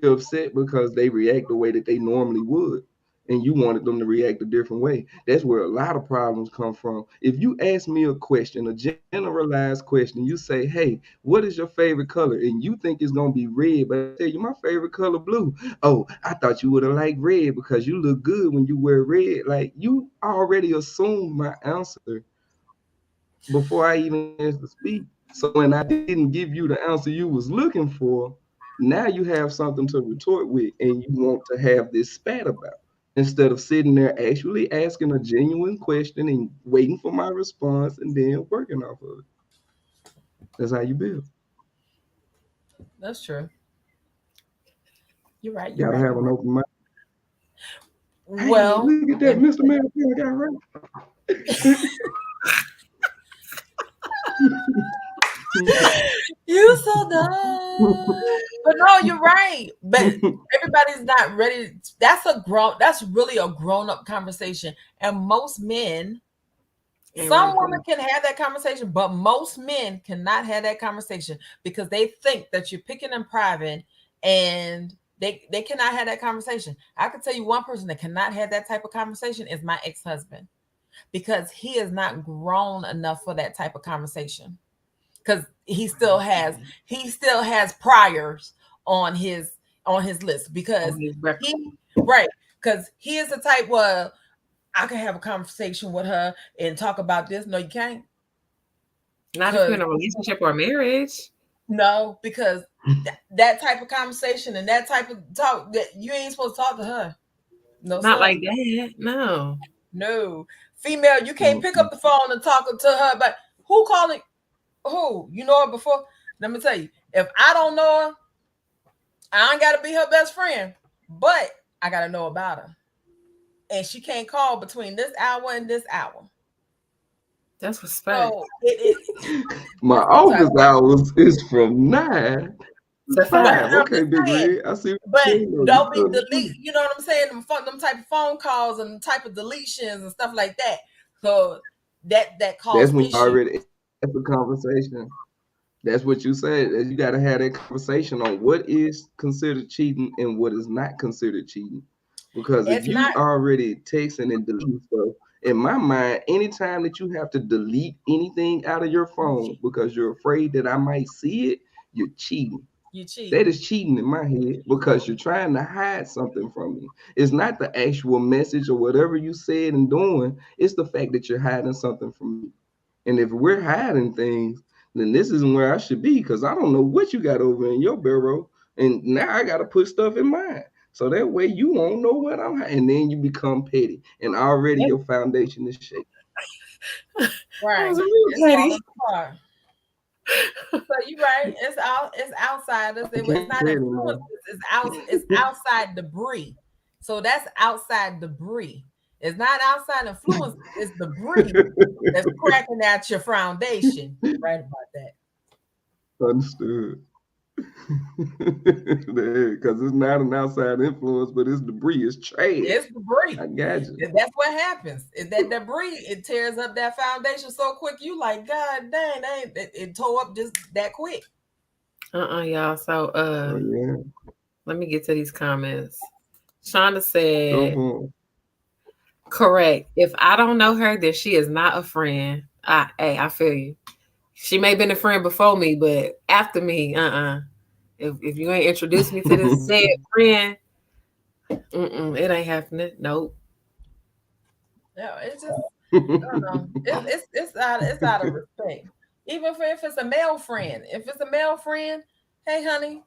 upset because they react the way that they normally would, and you wanted them to react a different way. That's where a lot of problems come from. If you ask me a question, a generalized question, you say, "Hey, what is your favorite color?" and you think it's gonna be red, but I tell you my favorite color blue. Oh, I thought you would have liked red because you look good when you wear red. Like you already assumed my answer before I even had a chance to speak. So when I didn't give you the answer you was looking for, now you have something to retort with and you want to have this spat about. Instead of sitting there actually asking a genuine question and waiting for my response and then working off of it. That's how you build. That's true. You're right. You're Gotta right. have You're an right. open mind. Hey, Well, look at that, if Mr. Man. I got right. you so dumb. But no, you're right. But everybody's not ready. That's really a grown-up conversation. And most men, Ain't ready some for women it. can have that conversation, but most men cannot have that conversation because they think that you're picking in private and they cannot have that conversation. I can tell you one person that cannot have that type of conversation is my ex-husband because he is not grown enough for that type of conversation because he still has priors on his list because On his record. he right because he is the type where I can have a conversation with her and talk about this. No, you can't. Not if you're Because in a relationship or marriage. no, because that type of conversation and that type of talk that you ain't supposed to talk to her. No, Not sir. like that. No. No. Female, you can't pick up Mm-mm. the phone and talk to her, but who calling who? You know her before? Let me tell you, if I don't know her, I ain't gotta be her best friend. But I gotta know about her. And she can't call between this hour and this hour. That's respect. So it My that's what I'm office talking hours is from 9 to So about. 5. fine. I'm Okay, just Big saying. Red. I see what But you're doing. don't You be doing it delete. too. You know what I'm saying? Them type of phone calls and type of deletions and stuff like that. So that That's cause when you issue. already established That's a conversation. That's what you said. You got to have that conversation on what is considered cheating and what is not considered cheating. Because if It's you not. already texting and deleting stuff, in my mind, anytime that you have to delete anything out of your phone because you're afraid that I might see it, you're cheating. You That cheating. is cheating in my head because you're trying to hide something from me. It's not the actual message or whatever you said and doing. It's the fact that you're hiding something from me. And if we're hiding things, then this isn't where I should be because I don't know what you got over in your barrel. And now I got to put stuff in mine. So that way you won't know what I'm hiding. And then you become petty. And already your foundation is shaky. That Right. was real It's petty. falling apart. So you're right. It's outsiders. I It's can't not petty, influences. man. It's outside debris. So that's outside debris. It's not outside influence. It's debris that's cracking at your foundation. You're right about that. Understood. Because it's not an outside influence, but it's debris. It's trash. It's debris. I got you. And that's what happens. Is that debris? It tears up that foundation so quick. You like, God dang, it tore up just that quick. Y'all. So Oh, yeah. let me get to these comments. Shonda Go said, for it. correct. If I don't know her, then she is not a friend. I feel you. She may have been a friend before me, but after me, If you ain't introduced me to this said friend, it ain't happening. Nope. No, it's just I don't know. It's out of respect. Even if it's a male friend. If it's a male friend, hey honey,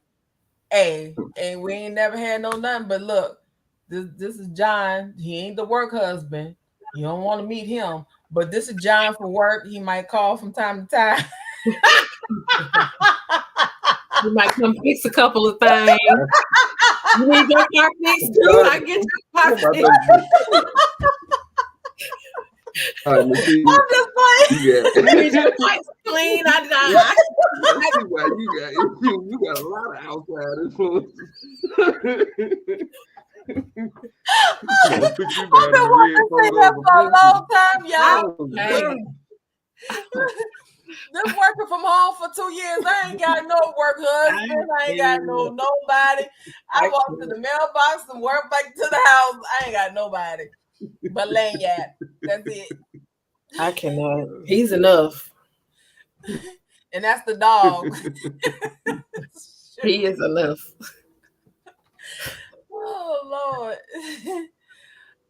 hey, we ain't never had no nothing. But look, this is John. He ain't the work husband. You don't want to meet him. But this is John for work. He might call from time to time. You might come fix a couple of things. You need your car fixed too. I get your car fixed. All right, Nikki, I'm just playing. you got You need your pipes clean. you got a lot of outside influences. I've been wanting to say that for a long time, y'all. This working from home for 2 years. I ain't got no work husband. I ain't got nobody. I walk to the mailbox and work back to the house. I ain't got nobody but Lanyard. That's it. I cannot. He's enough. And that's the dog. He is enough. Oh Lord.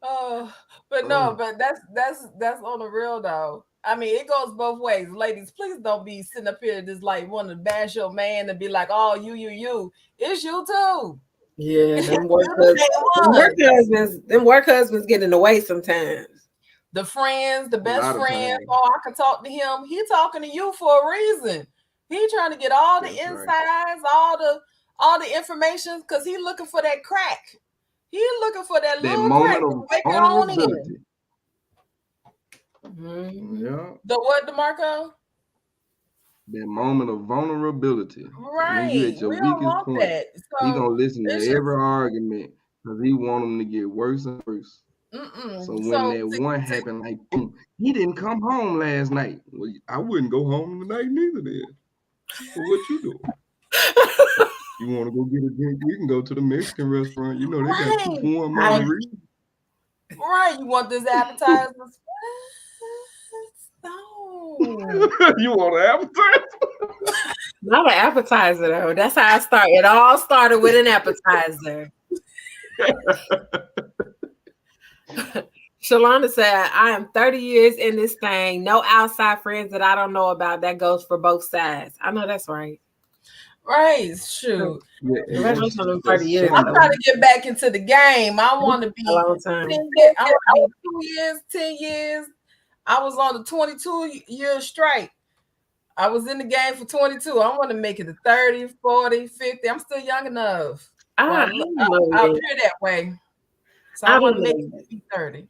Oh, but no, but that's on the real though. I mean, it goes both ways. Ladies, please don't be sitting up here just like wanting to bash your man and be like, oh, you. It's you too. Yeah, them work husbands get in the way sometimes. The friends, the best friends, oh, I can talk to him. He talking to you for a reason. He trying to get all the insides, all the information, because he looking for that crack. He looking for that little crack to make it on in. Yeah. The what, DeMarko? That moment of vulnerability. Right. When you at your weakest point, so he gonna listen to every argument because he want them to get worse and worse. So when that one happened, like, boom, he didn't come home last night. Well, I wouldn't go home tonight neither then. So what you doing? You want to go get a drink? We can go to the Mexican restaurant. You know they got 2 for 1 margarita. Right. You want this appetizer? No. You want an appetizer? Not an appetizer though. That's how I started. It all started with an appetizer. Shalonda said, I am 30 years in this thing. No outside friends that I don't know about. That goes for both sides. I know that's right. Right. Shoot. Yeah, 30 years. I'm trying to get back into the game. I want to be a long time. 10 years, I want 2 years, 10 years. I was on the 22 year strike. I was in the game for 22. I want to make it to 30, 40, 50. I'm still young enough. I'll appear that way. So I want to make it to 30.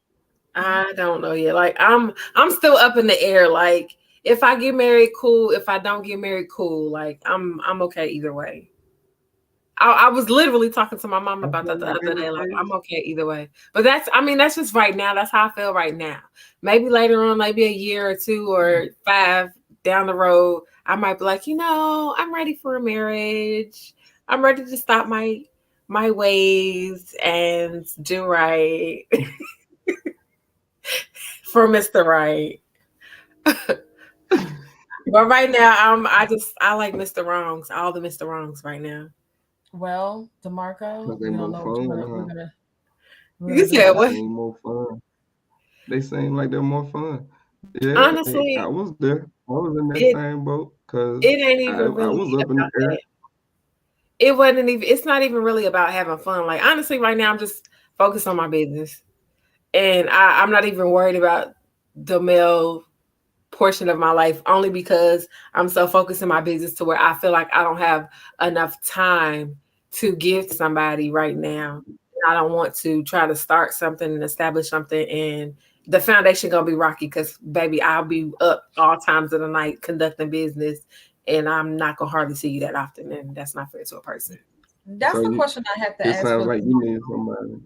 I don't know yet. Like I'm still up in the air. Like if I get married, cool. If I don't get married, cool. Like I'm okay either way. I was literally talking to my mom about that the other day. Like I'm okay either way. But that's just right now. That's how I feel right now. Maybe later on, maybe a year or 2 or 5 down the road, I might be like, I'm ready for a marriage. I'm ready to stop my ways and do right for Mr. Right. But right now, I like Mr. Wrongs, all the Mr. Wrongs right now. Well, DeMarco, Cause they we don't more know what fun, we're You gonna do said They about what? it. seem more fun. They seem like they're more fun. Yeah, I Honestly, was there. I was in that it same boat because it ain't even I really was up in the about air. that. It wasn't even. It's not even really about having fun. Like honestly, right now I'm just focused on my business, and I'm not even worried about the male portion of my life only because I'm so focused in my business to where I feel like I don't have enough time to give to somebody right now. I don't want to try to start something and establish something and the foundation gonna be rocky because baby, I'll be up all times of the night conducting business and I'm not gonna hardly see you that often and that's not fair to a person. That's So the question I have to it ask sounds for like you need somebody.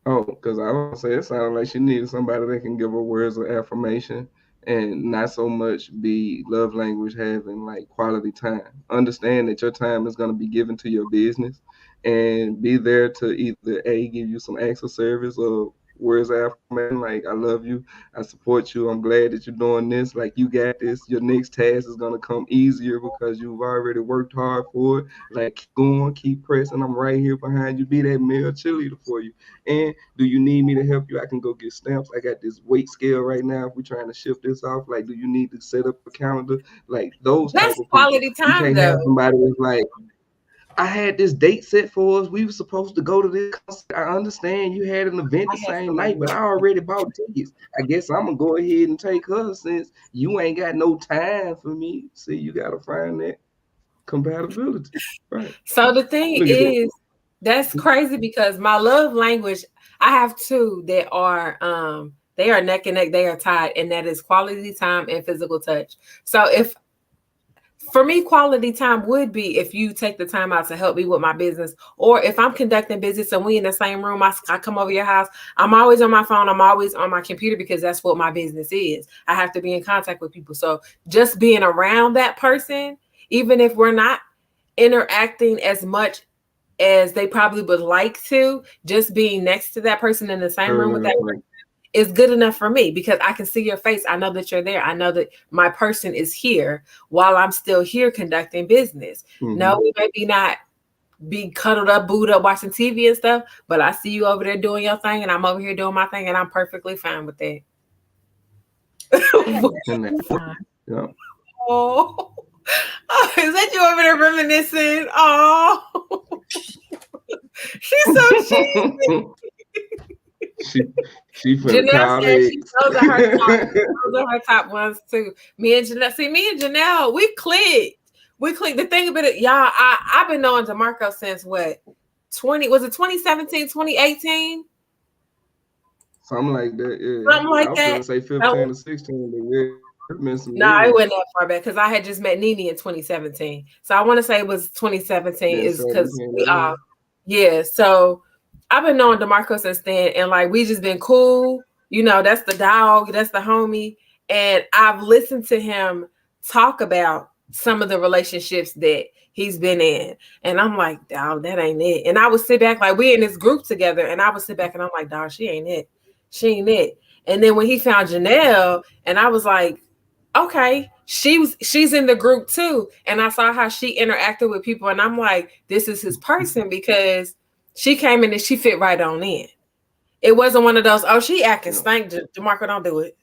Oh, because I was say it sounded like she needed somebody that can give her words of affirmation and not so much be love language having like quality time. Understand that your time is going to be given to your business and be there to either A, give you some acts of service or words of affirmation like I love you, I support you, I'm glad that you're doing this, like you got this, your next task is going to come easier because you've already worked hard for it. Like keep going, keep pressing, I'm right here behind you, be that male cheerleader for you. And do you need me to help you? I can go get stamps. I got this weight scale right now. If we're trying to shift this off, like, do you need to set up a calendar? Like those type That's of people. quality You time can't though. have somebody that's like, I had this date set for us. We were supposed to go to this concert. I understand you had an event I the had same somebody night, but else. I already bought tickets. I guess I'm gonna go ahead and take her since you ain't got no time for me. See, you gotta find that compatibility. Right. So the thing Look at that. is, that's crazy because my love language, I have two that are they are neck and neck, they are tied, and that is quality time and physical touch. So if for me, quality time would be if you take the time out to help me with my business, or if I'm conducting business and we in the same room, I come over your house. I'm always on my phone. I'm always on my computer because that's what my business is. I have to be in contact with people. So just being around that person, even if we're not interacting as much as they probably would like to, just being next to that person in the same room with that person is good enough for me because I can see your face. I know that you're there. I know that my person is here while I'm still here conducting business. No, we maybe not be cuddled up, booed up, watching TV and stuff, but I see you over there doing your thing and I'm over here doing my thing and I'm perfectly fine with that. And that, yeah. Oh. Oh, is that you over there reminiscing? Oh, she's so cheap. she she finna Janelle call said eggs. those are her top. Those are her top ones too. Me and Janelle. See, me and Janelle, we clicked. We clicked. The thing about it, y'all, I've been knowing DeMarko since what? 20 was it 2017, 2018? Something like that, yeah. Something I like was that. gonna say No, 15 to 16, but yeah, it's been some no, it years. wasn't that far back because I had just met Nene in 2017. So I want to say it was 2017 Then is because 17 we that is. yeah. So I've been knowing DeMarco since then, and like we just been cool. That's the dog, that's the homie. And I've listened to him talk about some of the relationships that he's been in. And I'm like, dog, that ain't it. And I would sit back, like we in this group together, and I would sit back and I'm like, dog, she ain't it. She ain't it. And then when he found Janelle, and I was like, okay, she's in the group too. And I saw how she interacted with people, and I'm like, this is his person because she came in and she fit right on in. It wasn't one of those, oh, she acting Yeah. stank. DeMarco, don't do it.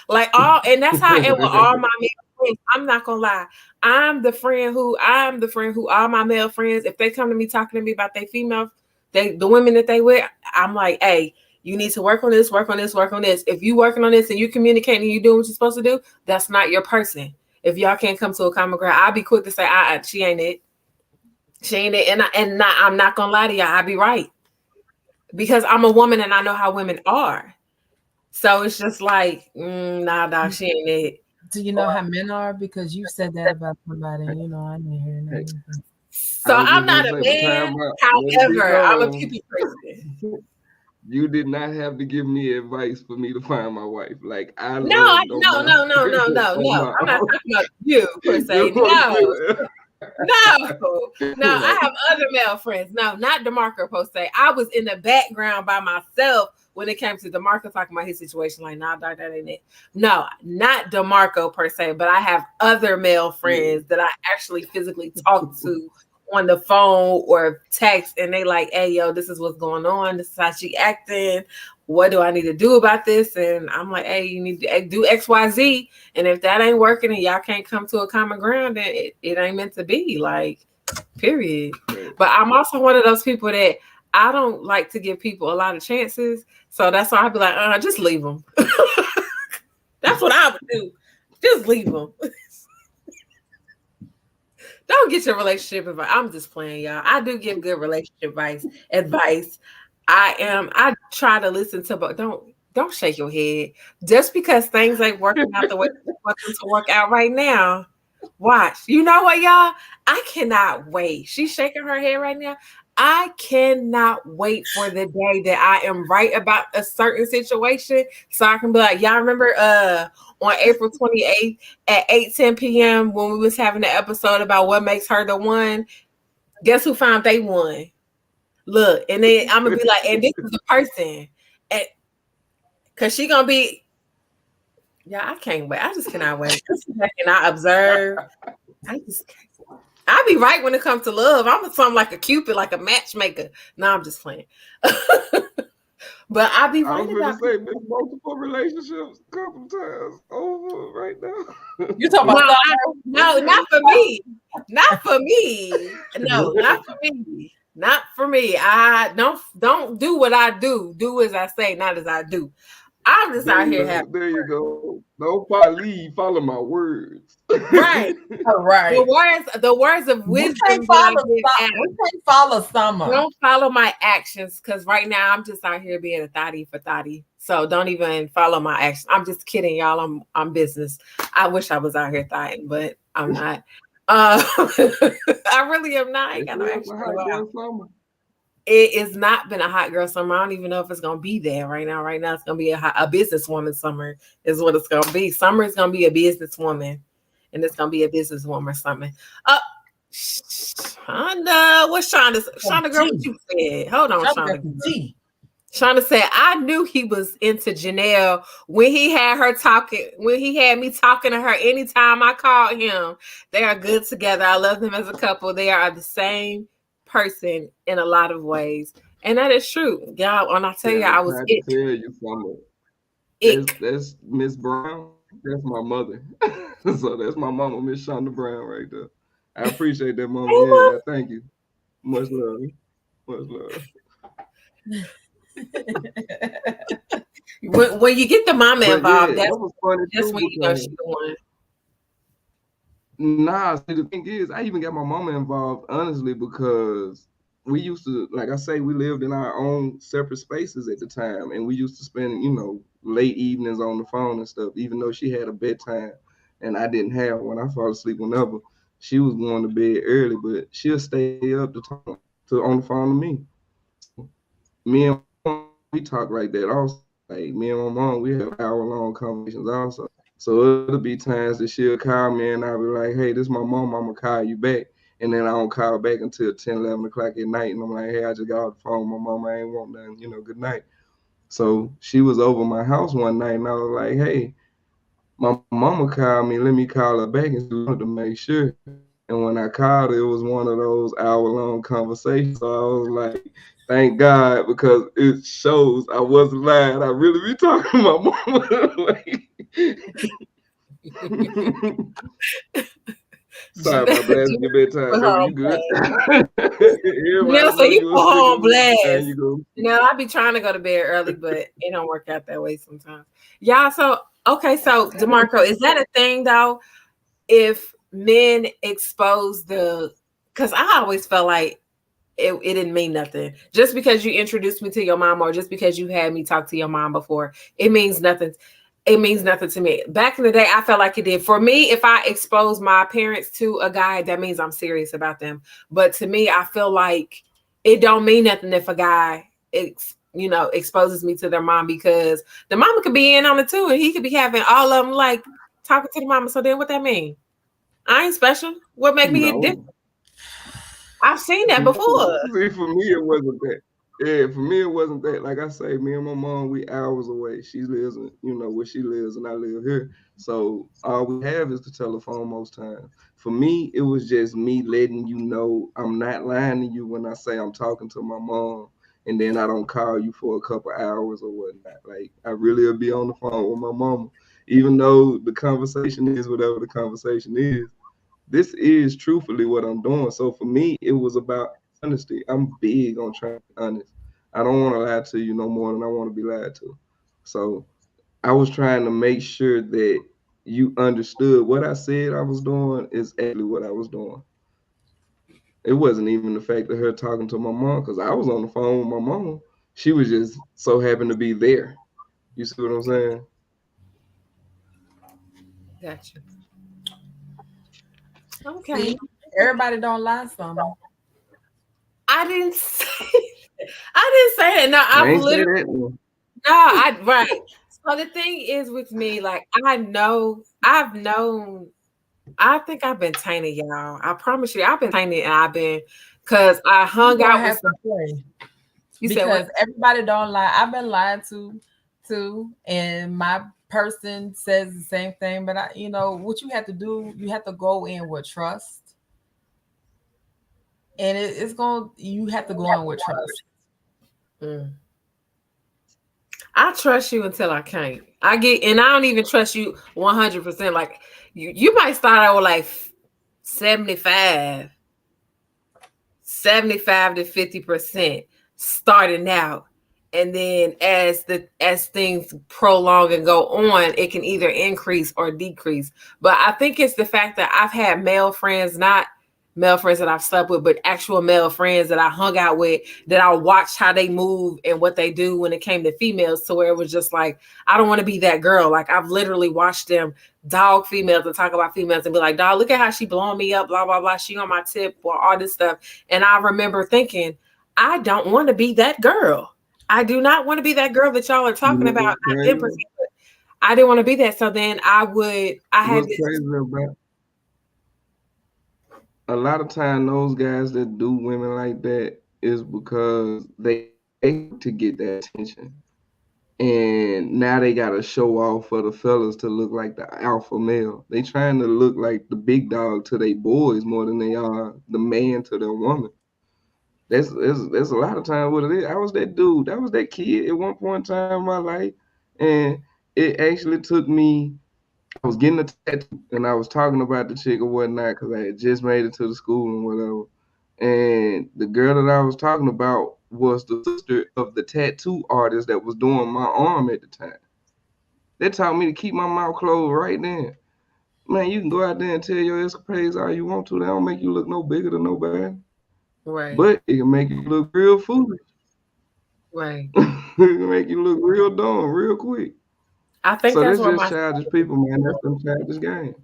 Like all, and that's how I am with all my male friends. I'm not gonna lie. I'm the friend who all my male friends, if they come to me talking to me about their female, the women that they with, I'm like, hey, you need to work on this, work on this, work on this. If you working on this and you communicating and you doing what you're supposed to do, that's not your person. If y'all can't come to a common ground, I'll be quick to say, she ain't it. She ain't it. I'm not gonna lie to y'all, I'll be right. Because I'm a woman and I know how women are. So it's just like, nah, dog, she ain't it. Do you know how men are? Because you said that about somebody, and I didn't hear Hey, nothing. So I was I'm just not gonna a say, but man. time out. Let's be However, I'm a thorough. people person. You did not have to give me advice for me to find my wife. Like I No, love no. I'm not talking about you per se. No. I have other male friends. No, not DeMarko per se. I was in the background by myself when it came to DeMarko talking about his situation. Like, nah, dog, that ain't it. No, not DeMarko per se, but I have other male friends that I actually physically talk to on the phone or text, and they like, hey, yo, this is what's going on. This is how she acting. What do I need to do about this? And I'm like, hey, you need to do X, Y, Z. And if that ain't working and y'all can't come to a common ground, then it ain't meant to be. Like, period. But I'm also one of those people that I don't like to give people a lot of chances. So that's why I'd be like, just leave them. That's what I would do. Just leave them. Don't get your relationship advice. I'm just playing, y'all. I do give good relationship advice. I try to listen to, but don't shake your head. Just because things ain't working out the way you want them to work out right now. Watch. You know what, y'all? I cannot wait. She's shaking her head right now. I cannot wait for the day that I am right about a certain situation, so I can be like, y'all remember on April 28th at 8:10 p.m. when we was having the episode about what makes her the one? Guess who found they one? Look, and then I'm gonna be like, and this is the person, and because she gonna be, I can't wait. I just cannot wait. I cannot observe. I'll be right when it comes to love. I'm something like a Cupid, like a matchmaker. No, I'm just playing. But I'll be right. I was going to say, been multiple relationships a couple times over right now. You talking about no, not for me. Not for me. No, not for me. Not for me. I don't do what I do. Do as I say, not as I do. I'm just out here having. There you go. Don't follow my words. Right. Right. The words of wisdom. We can't follow Summer. Don't follow my actions, because right now I'm just out here being a thotty for thotty. So don't even follow my actions. I'm just kidding, y'all. I'm business. I wish I was out here thotting, but I'm not. I really am not. I ain't got no action. It has not been a hot girl summer. I don't even know if it's gonna be there right now. Right now, it's gonna be a businesswoman summer is what it's gonna be. Summer is gonna be a businesswoman, and it's gonna be a businesswoman summer. Shonda, what's Shonda girl? What you said? Hold on, Shonda. Shonda said, I knew he was into Janelle when he had me talking to her anytime I called him. They are good together. I love them as a couple. They are the same person in a lot of ways, and that is true, y'all. When I tell you, I was tell you something. That's Miss Brown. That's my mother. So that's my mama, Miss Shonda Brown, right there. I appreciate that, mama. Yeah, thank you. Much love. When you get the mama involved, that's when you know she's the one. Nah, see, the thing is, I even got my mama involved, honestly, because we used to, like I say, we lived in our own separate spaces at the time, and we used to spend, late evenings on the phone and stuff, even though she had a bedtime, and I didn't have one. I fall asleep whenever. She was going to bed early, but she'll stay up to talk on the phone to me. Me and my mom, we talk like that also. Like, me and my mom, we have hour-long conversations also. So it'll be times that she'll call me and I'll be like, hey, this is my mom, I'm going to call you back. And then I don't call back until 10, 11 o'clock at night. And I'm like, hey, I just got off the phone. My mom, I ain't want nothing, good night. So she was over my house one night and I was like, hey, my mama called me, let me call her back, and she wanted to make sure. And when I called her, it was one of those hour-long conversations. So I was like, thank God, because it shows I wasn't lying. I really be talking to my mama. Sorry about blasting your bedtime. Baby, you good? So you go home blast. I be trying to go to bed early, but it don't work out that way sometimes. Y'all, so DeMarko, is that a thing though? If men expose because I always felt like it didn't mean nothing. Just because you introduced me to your mom or just because you had me talk to your mom before, it means nothing. It means nothing to me. Back in the day, I felt like it did. For me, if I expose my parents to a guy, that means I'm serious about them. But to me, I feel like it don't mean nothing if a guy exposes me to their mom, because the mama could be in on it too, and he could be having all of them like talking to the mama. So then what that mean? I ain't special. What make me hit different? No. I've seen that before. See, for me, it wasn't that. Yeah, for me, it wasn't that. Like I say, me and my mom, we hours away. She lives in, where she lives, and I live here. So all we have is the telephone most times. For me, it was just me letting you know I'm not lying to you when I say I'm talking to my mom, and then I don't call you for a couple hours or whatnot. Like, I really will be on the phone with my mama, even though the conversation is whatever the conversation is. This is truthfully what I'm doing. So for me, it was about honesty. I'm big on trying to be honest. I don't want to lie to you no more than I want to be lied to. So I was trying to make sure that you understood what I said I was doing is actually what I was doing. It wasn't even the fact of her talking to my mom, because I was on the phone with my mama. She was just so happened to be there. You see what I'm saying? Gotcha. Okay. See, everybody don't lie, Summer. I didn't say I didn't say that. No, I I've ain't say literally that. No. right. So the thing is with me, like I've known, I think I've been tainted, y'all. I promise you, I've been tainted, and I've been, because I You hung gonna out with have to pray you said what? because everybody don't lie. I've been lied to too, and my person says the same thing. But what you have to do, you have to go in with trust, and you have to go in with trust. Mm. I trust you until I can't. And I don't even trust you 100%. Like you might start out with like 75, 75 to 50% starting out. And then as things prolong and go on, it can either increase or decrease. But I think it's the fact that I've had male friends, not male friends that I've slept with, but actual male friends that I hung out with, that I watched how they move and what they do when it came to females, to where it was just like, I don't want to be that girl. Like, I've literally watched them dog females and talk about females and be like, dog, look at how she blowing me up, blah, blah, blah. She on my tip, or all this stuff. And I remember thinking, I don't want to be that girl. I do not want to be that girl that y'all are talking about. Not them per se, but I didn't want to be that. So then I had What's this. crazy about a lot of time those guys that do women like that is because they to get that attention. And now they gotta show off for the fellas to look like the alpha male. They trying to look like the big dog to their boys more than they are the man to their woman. That's a lot of time what it is. I was that dude. I was that kid at one point in time in my life. And it actually took me, I was getting a tattoo and I was talking about the chick or whatnot because I had just made it to the school and whatever. And the girl that I was talking about was the sister of the tattoo artist that was doing my arm at the time. They taught me to keep my mouth closed right then. Man, you can go out there and tell your escapades all you want to. They don't make you look no bigger than nobody. Right. But it can make you look real foolish. Right. It can make you look real dumb real quick. I think So that's that's where just my childish people, man. That's them childish game.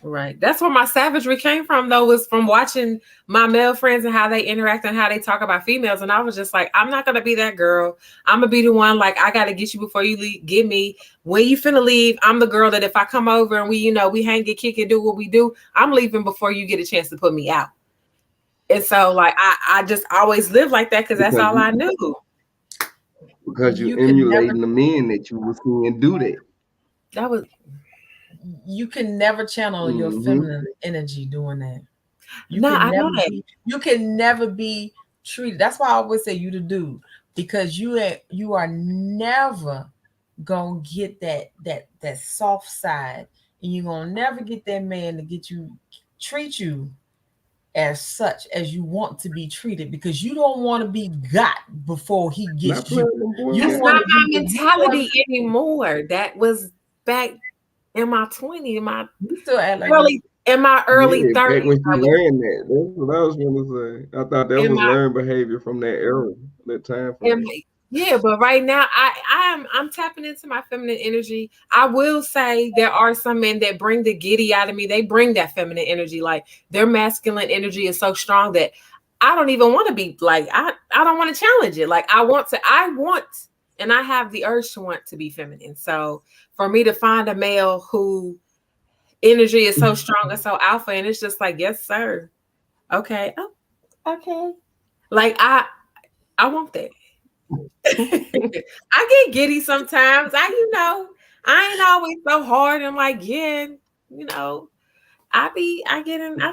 right. That's where my savagery came from, though, was from watching my male friends and how they interact and how they talk about females. And I was just like, I'm not gonna be that girl. I'm gonna be the one, like, I gotta get you before you leave. Get me when you finna leave. I'm the girl that if I come over and we hang, get kick, and do what we do, I'm leaving before you get a chance to put me out. And so, like, I just always lived like that because that's Because all I knew. you You can never emulating the men that you were seeing do that. That was you can never channel your Mm-hmm. feminine energy doing that. You no, can I know never that. you can never be treated. That's why I always say you the dude, because you are never gonna get that soft side, and you're gonna never get that man to treat you as such as you want to be treated, because you don't want to be got before he Not gets you. playing them boy You That's games. not want to my be the you want mentality anymore. That was back in my 20s, you still act like that. early Yeah, 30s. back when I you was learned that. That's what I was gonna say. I thought that in was my learned behavior from that era, that time in frame. my yeah, but right now I'm tapping into my feminine energy. I will say there are some men that bring the giddy out of me. They bring that feminine energy. Like, their masculine energy is so strong that I don't even want to be like, I don't want to challenge it. Like I want, and I have the urge to want to be feminine. So for me to find a male who energy is so strong and so alpha, and it's just like, yes, sir. Okay. Oh, okay. Like I want that. I get giddy sometimes. I ain't always so hard and like, yeah, you know, I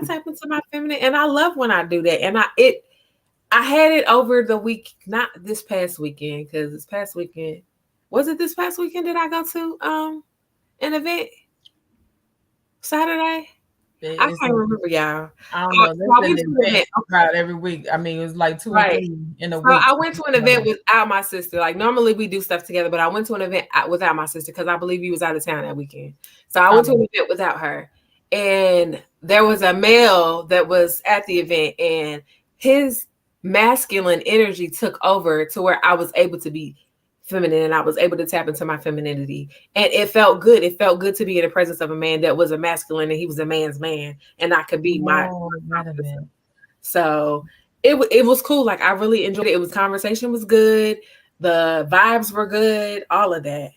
tap into my feminine and I love when I do that. And I had it over the week, not this past weekend, because this past weekend, was it this past weekend did I go to an event? Saturday? I can't remember, y'all. I don't know. So I went to an event. About every week. I mean, it was like 2 or 3 in a So week. I went to an event without my sister. Like normally we do stuff together, but I went to an event without my sister because I believe you was out of town that weekend. So I went to an event without her, and there was a male that was at the event, and his masculine energy took over to where I was able to be feminine and I was able to tap into my femininity, and it felt good. It felt good to be in the presence of a man that was a masculine and he was a man's man, and I could be my so it was cool. Like I really enjoyed it. It was conversation was good, the vibes were good, all of that.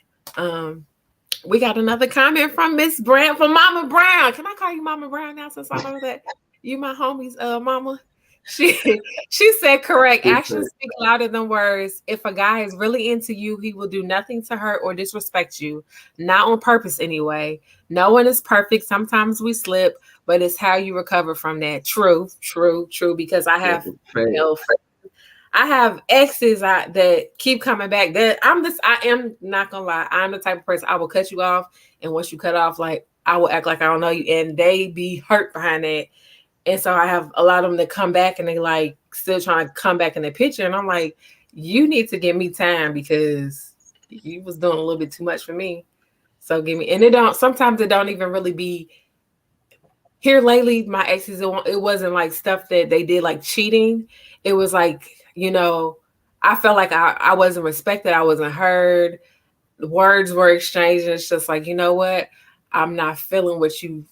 We got another comment from Miss Brown, from Mama Brown. Can I call you Mama Brown now since I know that you my homies mama? She said correct. Actions speak louder than words. If a guy is really into you, he will do nothing to hurt or disrespect you. Not on purpose anyway. No one is perfect. Sometimes we slip, but it's how you recover from that. True. Because I have I have exes that keep coming back. That I am not gonna lie. I'm the type of person I will cut you off, and once you cut off, like I will act like I don't know you, and they be hurt behind that. And so I have a lot of them that come back and they like still trying to come back in the picture. And I'm like, you need to give me time because you was doing a little bit too much for me. So give me, and sometimes it don't even really be here lately. My exes, it wasn't like stuff that they did like cheating. It was like, I felt like I wasn't respected. I wasn't heard. The words were exchanged. And it's just like, you know what? I'm not feeling what you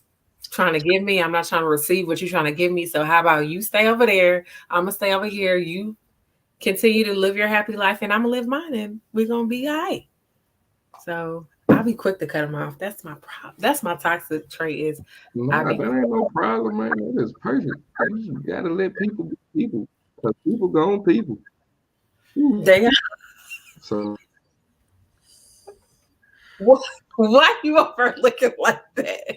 trying to give me. I'm not trying to receive what you're trying to give me. So how about you stay over there? I'm gonna stay over here. You continue to live your happy life, and I'm gonna live mine, and we're gonna be all right. So I'll be quick to cut them off. That's my problem. That's my toxic trait. Is that ain't no problem, man. That is perfect. You gotta let people be people, because people gone people. They so why you over looking like that?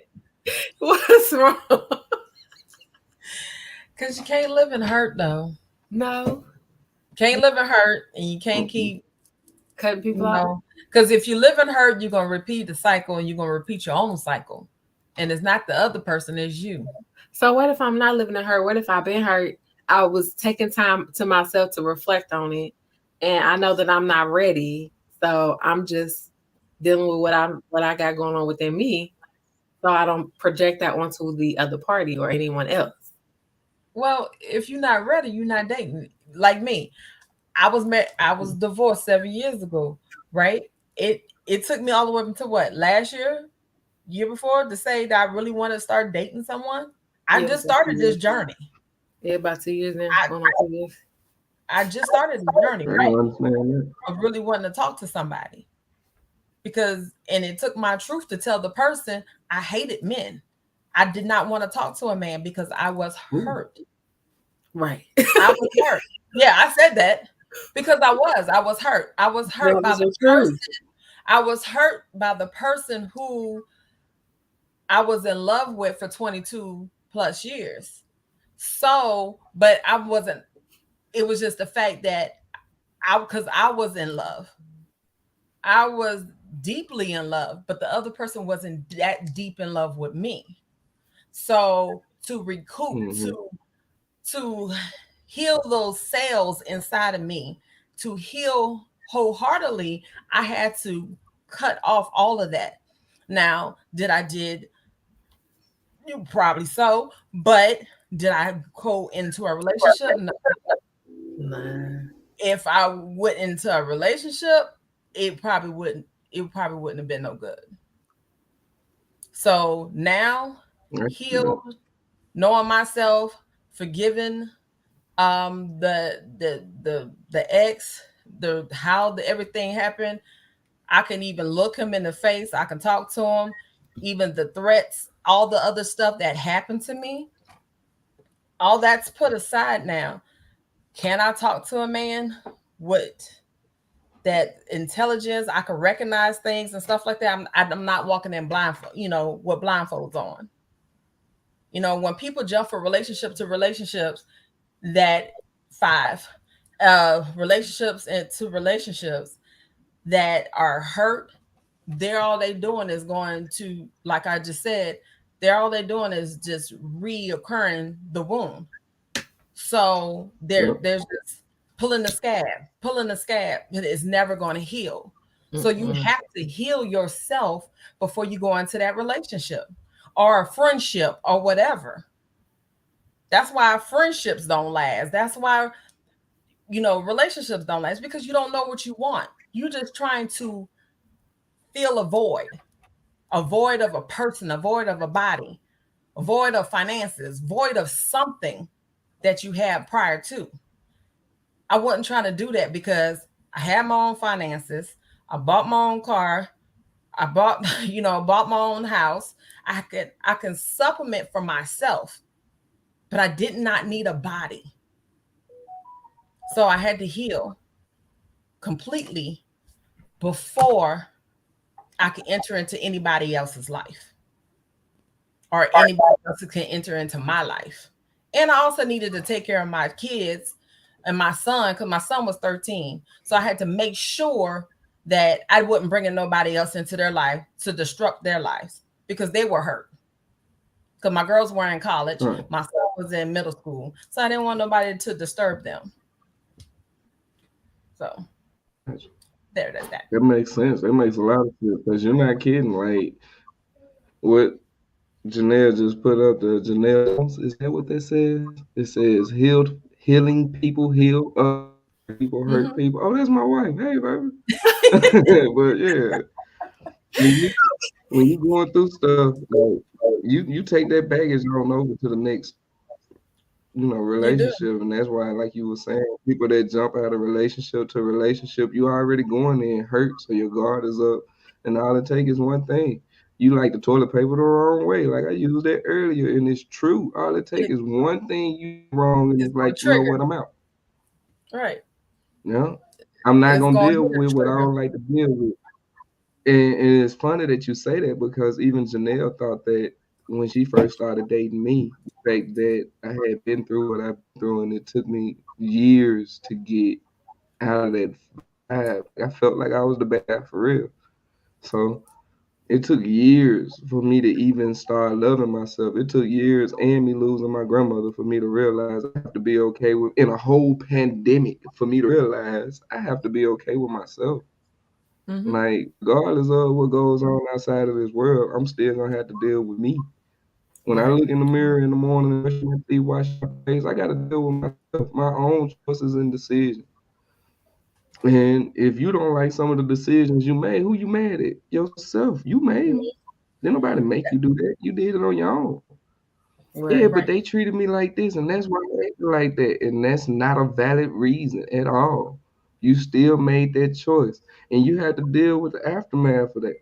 What's wrong? Because you can't live in hurt, though. No. Can't live in hurt, and you can't keep cutting people out. Because if you live in hurt, you're going to repeat the cycle, and you're going to repeat your own cycle. And it's not the other person, it's you. So what if I'm not living in hurt? What if I've been hurt? I was taking time to myself to reflect on it, and I know that I'm not ready. So I'm just dealing with what I got going on within me. So I don't project that onto the other party or anyone else. Well, if you're not ready, you're not dating. Like me, I was divorced 7 years ago, right? It took me all the way up to what, last year before, to say that I really want to start dating someone. I just started this journey. Yeah, about 2 years now. I just started the journey, right? Of really wanting to talk to somebody. And it took my truth to tell the person I hated men. I did not want to talk to a man because I was hurt. Right. I was hurt. Yeah, I said that because I was hurt. I was hurt by the person. I was hurt by the person who I was in love with for 22 plus years. So, but I wasn't, it was just the fact that because I was in love. I was deeply in love, but the other person wasn't that deep in love with me. So to recoup, to heal those cells inside of me, to heal wholeheartedly, I had to cut off all of that. Now, you probably so, but did I go into a relationship? No. Nah. If I went into a relationship, it probably wouldn't have been no good. So now, healed, knowing myself, forgiven, The ex, the how the everything happened, I can even look him in the face, I can talk to him, even the threats, all the other stuff that happened to me, all that's put aside now. Can I talk to a man with that intelligence? I can recognize things and stuff like that. I'm not walking in blindfold, with blindfolds on. When people jump from relationship to relationships, that five relationships into relationships that are hurt, they're all they doing is going to, like I just said, they're all they doing is just reoccurring the wound. So Yep. there's just pulling the scab that is never going to heal. So you have to heal yourself before you go into that relationship or a friendship or whatever. That's why friendships don't last. That's why, relationships don't last, because you don't know what you want. You're just trying to fill a void of a person, a void of a body, a void of finances, void of something that you had prior to. I wasn't trying to do that because I had my own finances. I bought my own car. I bought, bought my own house. I can supplement for myself, but I did not need a body. So I had to heal completely before I could enter into anybody else's life or anybody else who can enter into my life. And I also needed to take care of my kids and my son, because my son was 13. So I had to make sure that I wouldn't bring in nobody else into their life to destruct their lives, because they were hurt. Because my girls were in college, Right. my son was in middle school. So I didn't want nobody to disturb them. So Gotcha. that's that. That makes sense. That makes a lot of sense because you're not kidding. Like what Janelle just put up, the Janelle Jones, is that what that says? It says healing people heal others, people hurt Mm-hmm. people. Oh, that's my wife. Hey, baby. But yeah, when you when you going through stuff, like you take that baggage on over to the next You do. relationship. And that's why, like you were saying, people that jump out of relationship to relationship, you already going in hurt, so your guard is up, and all it takes is one thing. You like the toilet paper the wrong way, like I used that earlier, and it's true. All it takes is one thing you wrong, and It's it's going like, to you know trigger. what, I'm out. Right. Yeah, I'm not It's gonna going to deal hit with a what I trigger. don't like to deal with. And it's funny that you say that because even Janelle thought that when she first started dating me, the fact that I had been through what I've been through, and it took me years to get out of that vibe. Like I felt like I was the bad guy for real. So it took years for me to even start loving myself. It took years and me losing my grandmother for me to realize I have to be okay with, in a whole pandemic, for me to realize I have to be okay with myself. Mm-hmm. Like, regardless of what goes on outside of this world, I'm still gonna have to deal with me. When I Right. look in the mirror in the morning, brush my teeth, wash my face, I gotta deal with myself, my own choices and decisions. And if you don't like some of the decisions you made, who you mad at? Yourself. You made them. Didn't nobody make you do that. You did it on your own. Yeah, Right. but Right. they treated me like this, and that's why I acted like that. And that's not a valid reason at all. You still made that choice. And you had to deal with the aftermath of that.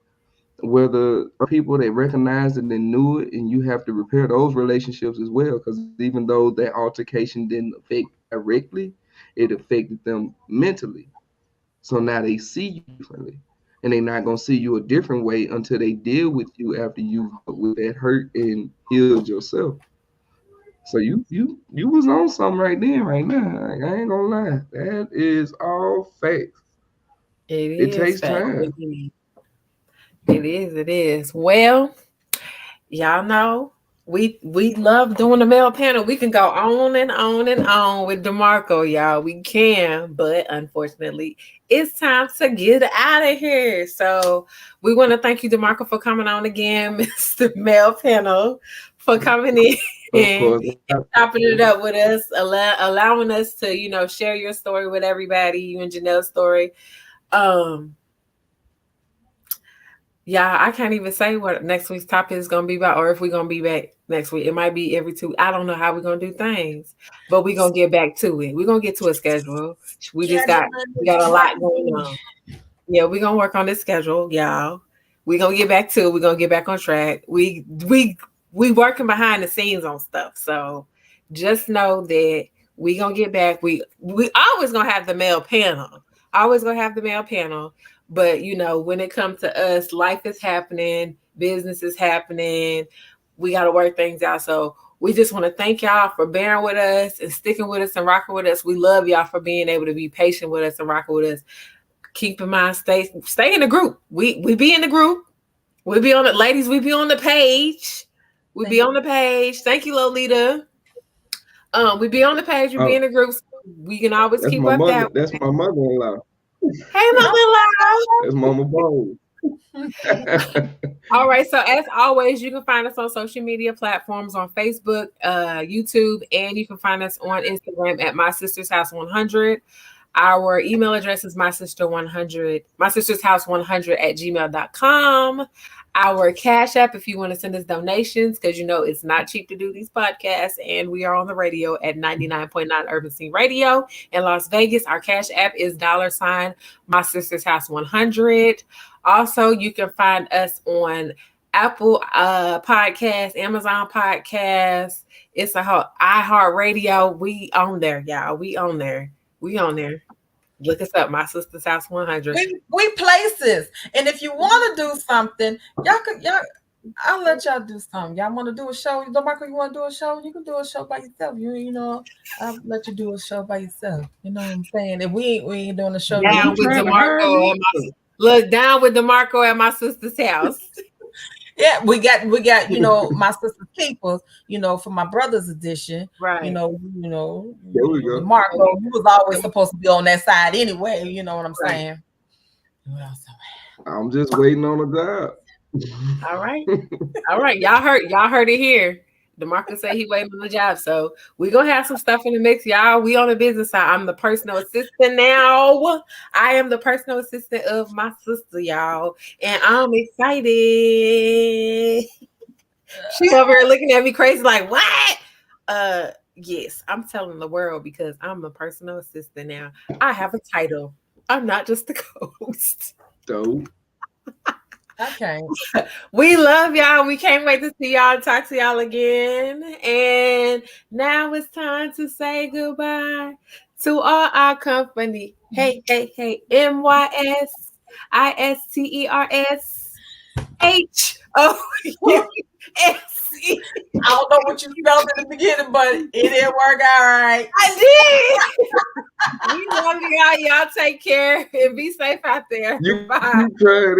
Whether people that recognized it and knew it, and you have to repair those relationships as well. Because even though that altercation didn't affect directly, it affected them mentally. So now they see you differently. And they're not gonna see you a different way until they deal with you after you've dealt with that hurt and healed yourself. So you was on something right then, right now. Like, I ain't gonna lie. That is all facts. It It is takes fact. time. It is. It is. Well, y'all know we love doing the male panel. We can go on and on and on with DeMarko, y'all. We can, but unfortunately, it's time to get out of here. So we want to thank you, DeMarko, for coming on again, Mr. Male Panel, for coming in Of and course. chopping it up with us, allowing us to, share your story with everybody, you and Janelle's story. Um, Yeah, I can't even say what next week's topic is gonna be about, or if we're gonna be back next week. It might be every 2. I don't know how we're gonna do things, but we're gonna get back to it. We're gonna get to a schedule. We just got a lot going on. Yeah, we're gonna work on this schedule, y'all. We're gonna get back to it. We're gonna get back on track. We working behind the scenes on stuff. So just know that we gonna get back. We always gonna have the male panel. Always gonna have the male panel. But when it comes to us, life is happening, business is happening. We gotta work things out. So we just want to thank y'all for bearing with us and sticking with us and rocking with us. We love y'all for being able to be patient with us and rocking with us. Keep in mind, stay in the group. We be in the group. We be on it, ladies. We be on the page. We be on the page. Thank you, Lolita. We be on the page. We be in the groups. We can always keep up that. That's my mother-in-law. Hey, mother-in-law. That's Mama Bo. All right. So as always, you can find us on social media platforms on Facebook, YouTube, and you can find us on Instagram at My Sister's House 100. Our email address is mysistershouse100@gmail.com. Our Cash App, if you want to send us donations, because it's not cheap to do these podcasts, and we are on the radio at 99.9 Urban Scene Radio in Las Vegas. Our Cash App is $, My Sister's House 100. Also, you can find us on Apple Podcasts, Amazon Podcasts. It's a whole iHeartRadio. We on there, y'all. We on there. Look us up, My Sister's House 100. We places. And if you want to do something, I'll let y'all do something. Y'all want to do a show? DeMarko, you want to do a show? You can do a show by yourself. I'll let you do a show by yourself. You know what I'm saying? If we ain't doing a show, down with DeMarko. Down with DeMarko at My Sister's House. Yeah, we got My Sister's Keepers, for my brother's edition. Right. There we go. DeMarko, you was always supposed to be on that side anyway. You know what I'm saying? I'm just waiting on a job. All right. Y'all heard it here. DeMarko said he waiting on the job. So we're gonna have some stuff in the mix, y'all. We on the business side. I'm the personal assistant now. I am the personal assistant of my sister, y'all. And I'm excited. She over here looking at me crazy, like, what? Yes, I'm telling the world because I'm a personal assistant now. I have a title. I'm not just the host. Dope. Okay. We love y'all. We can't wait to see y'all and talk to y'all again. And now it's time to say goodbye to all our company. Hey, MYSISTERSHOUS. I don't know what you spelled in the beginning, but it didn't work all right. I did. We love y'all. Y'all take care and be safe out there. You Bye. tried it.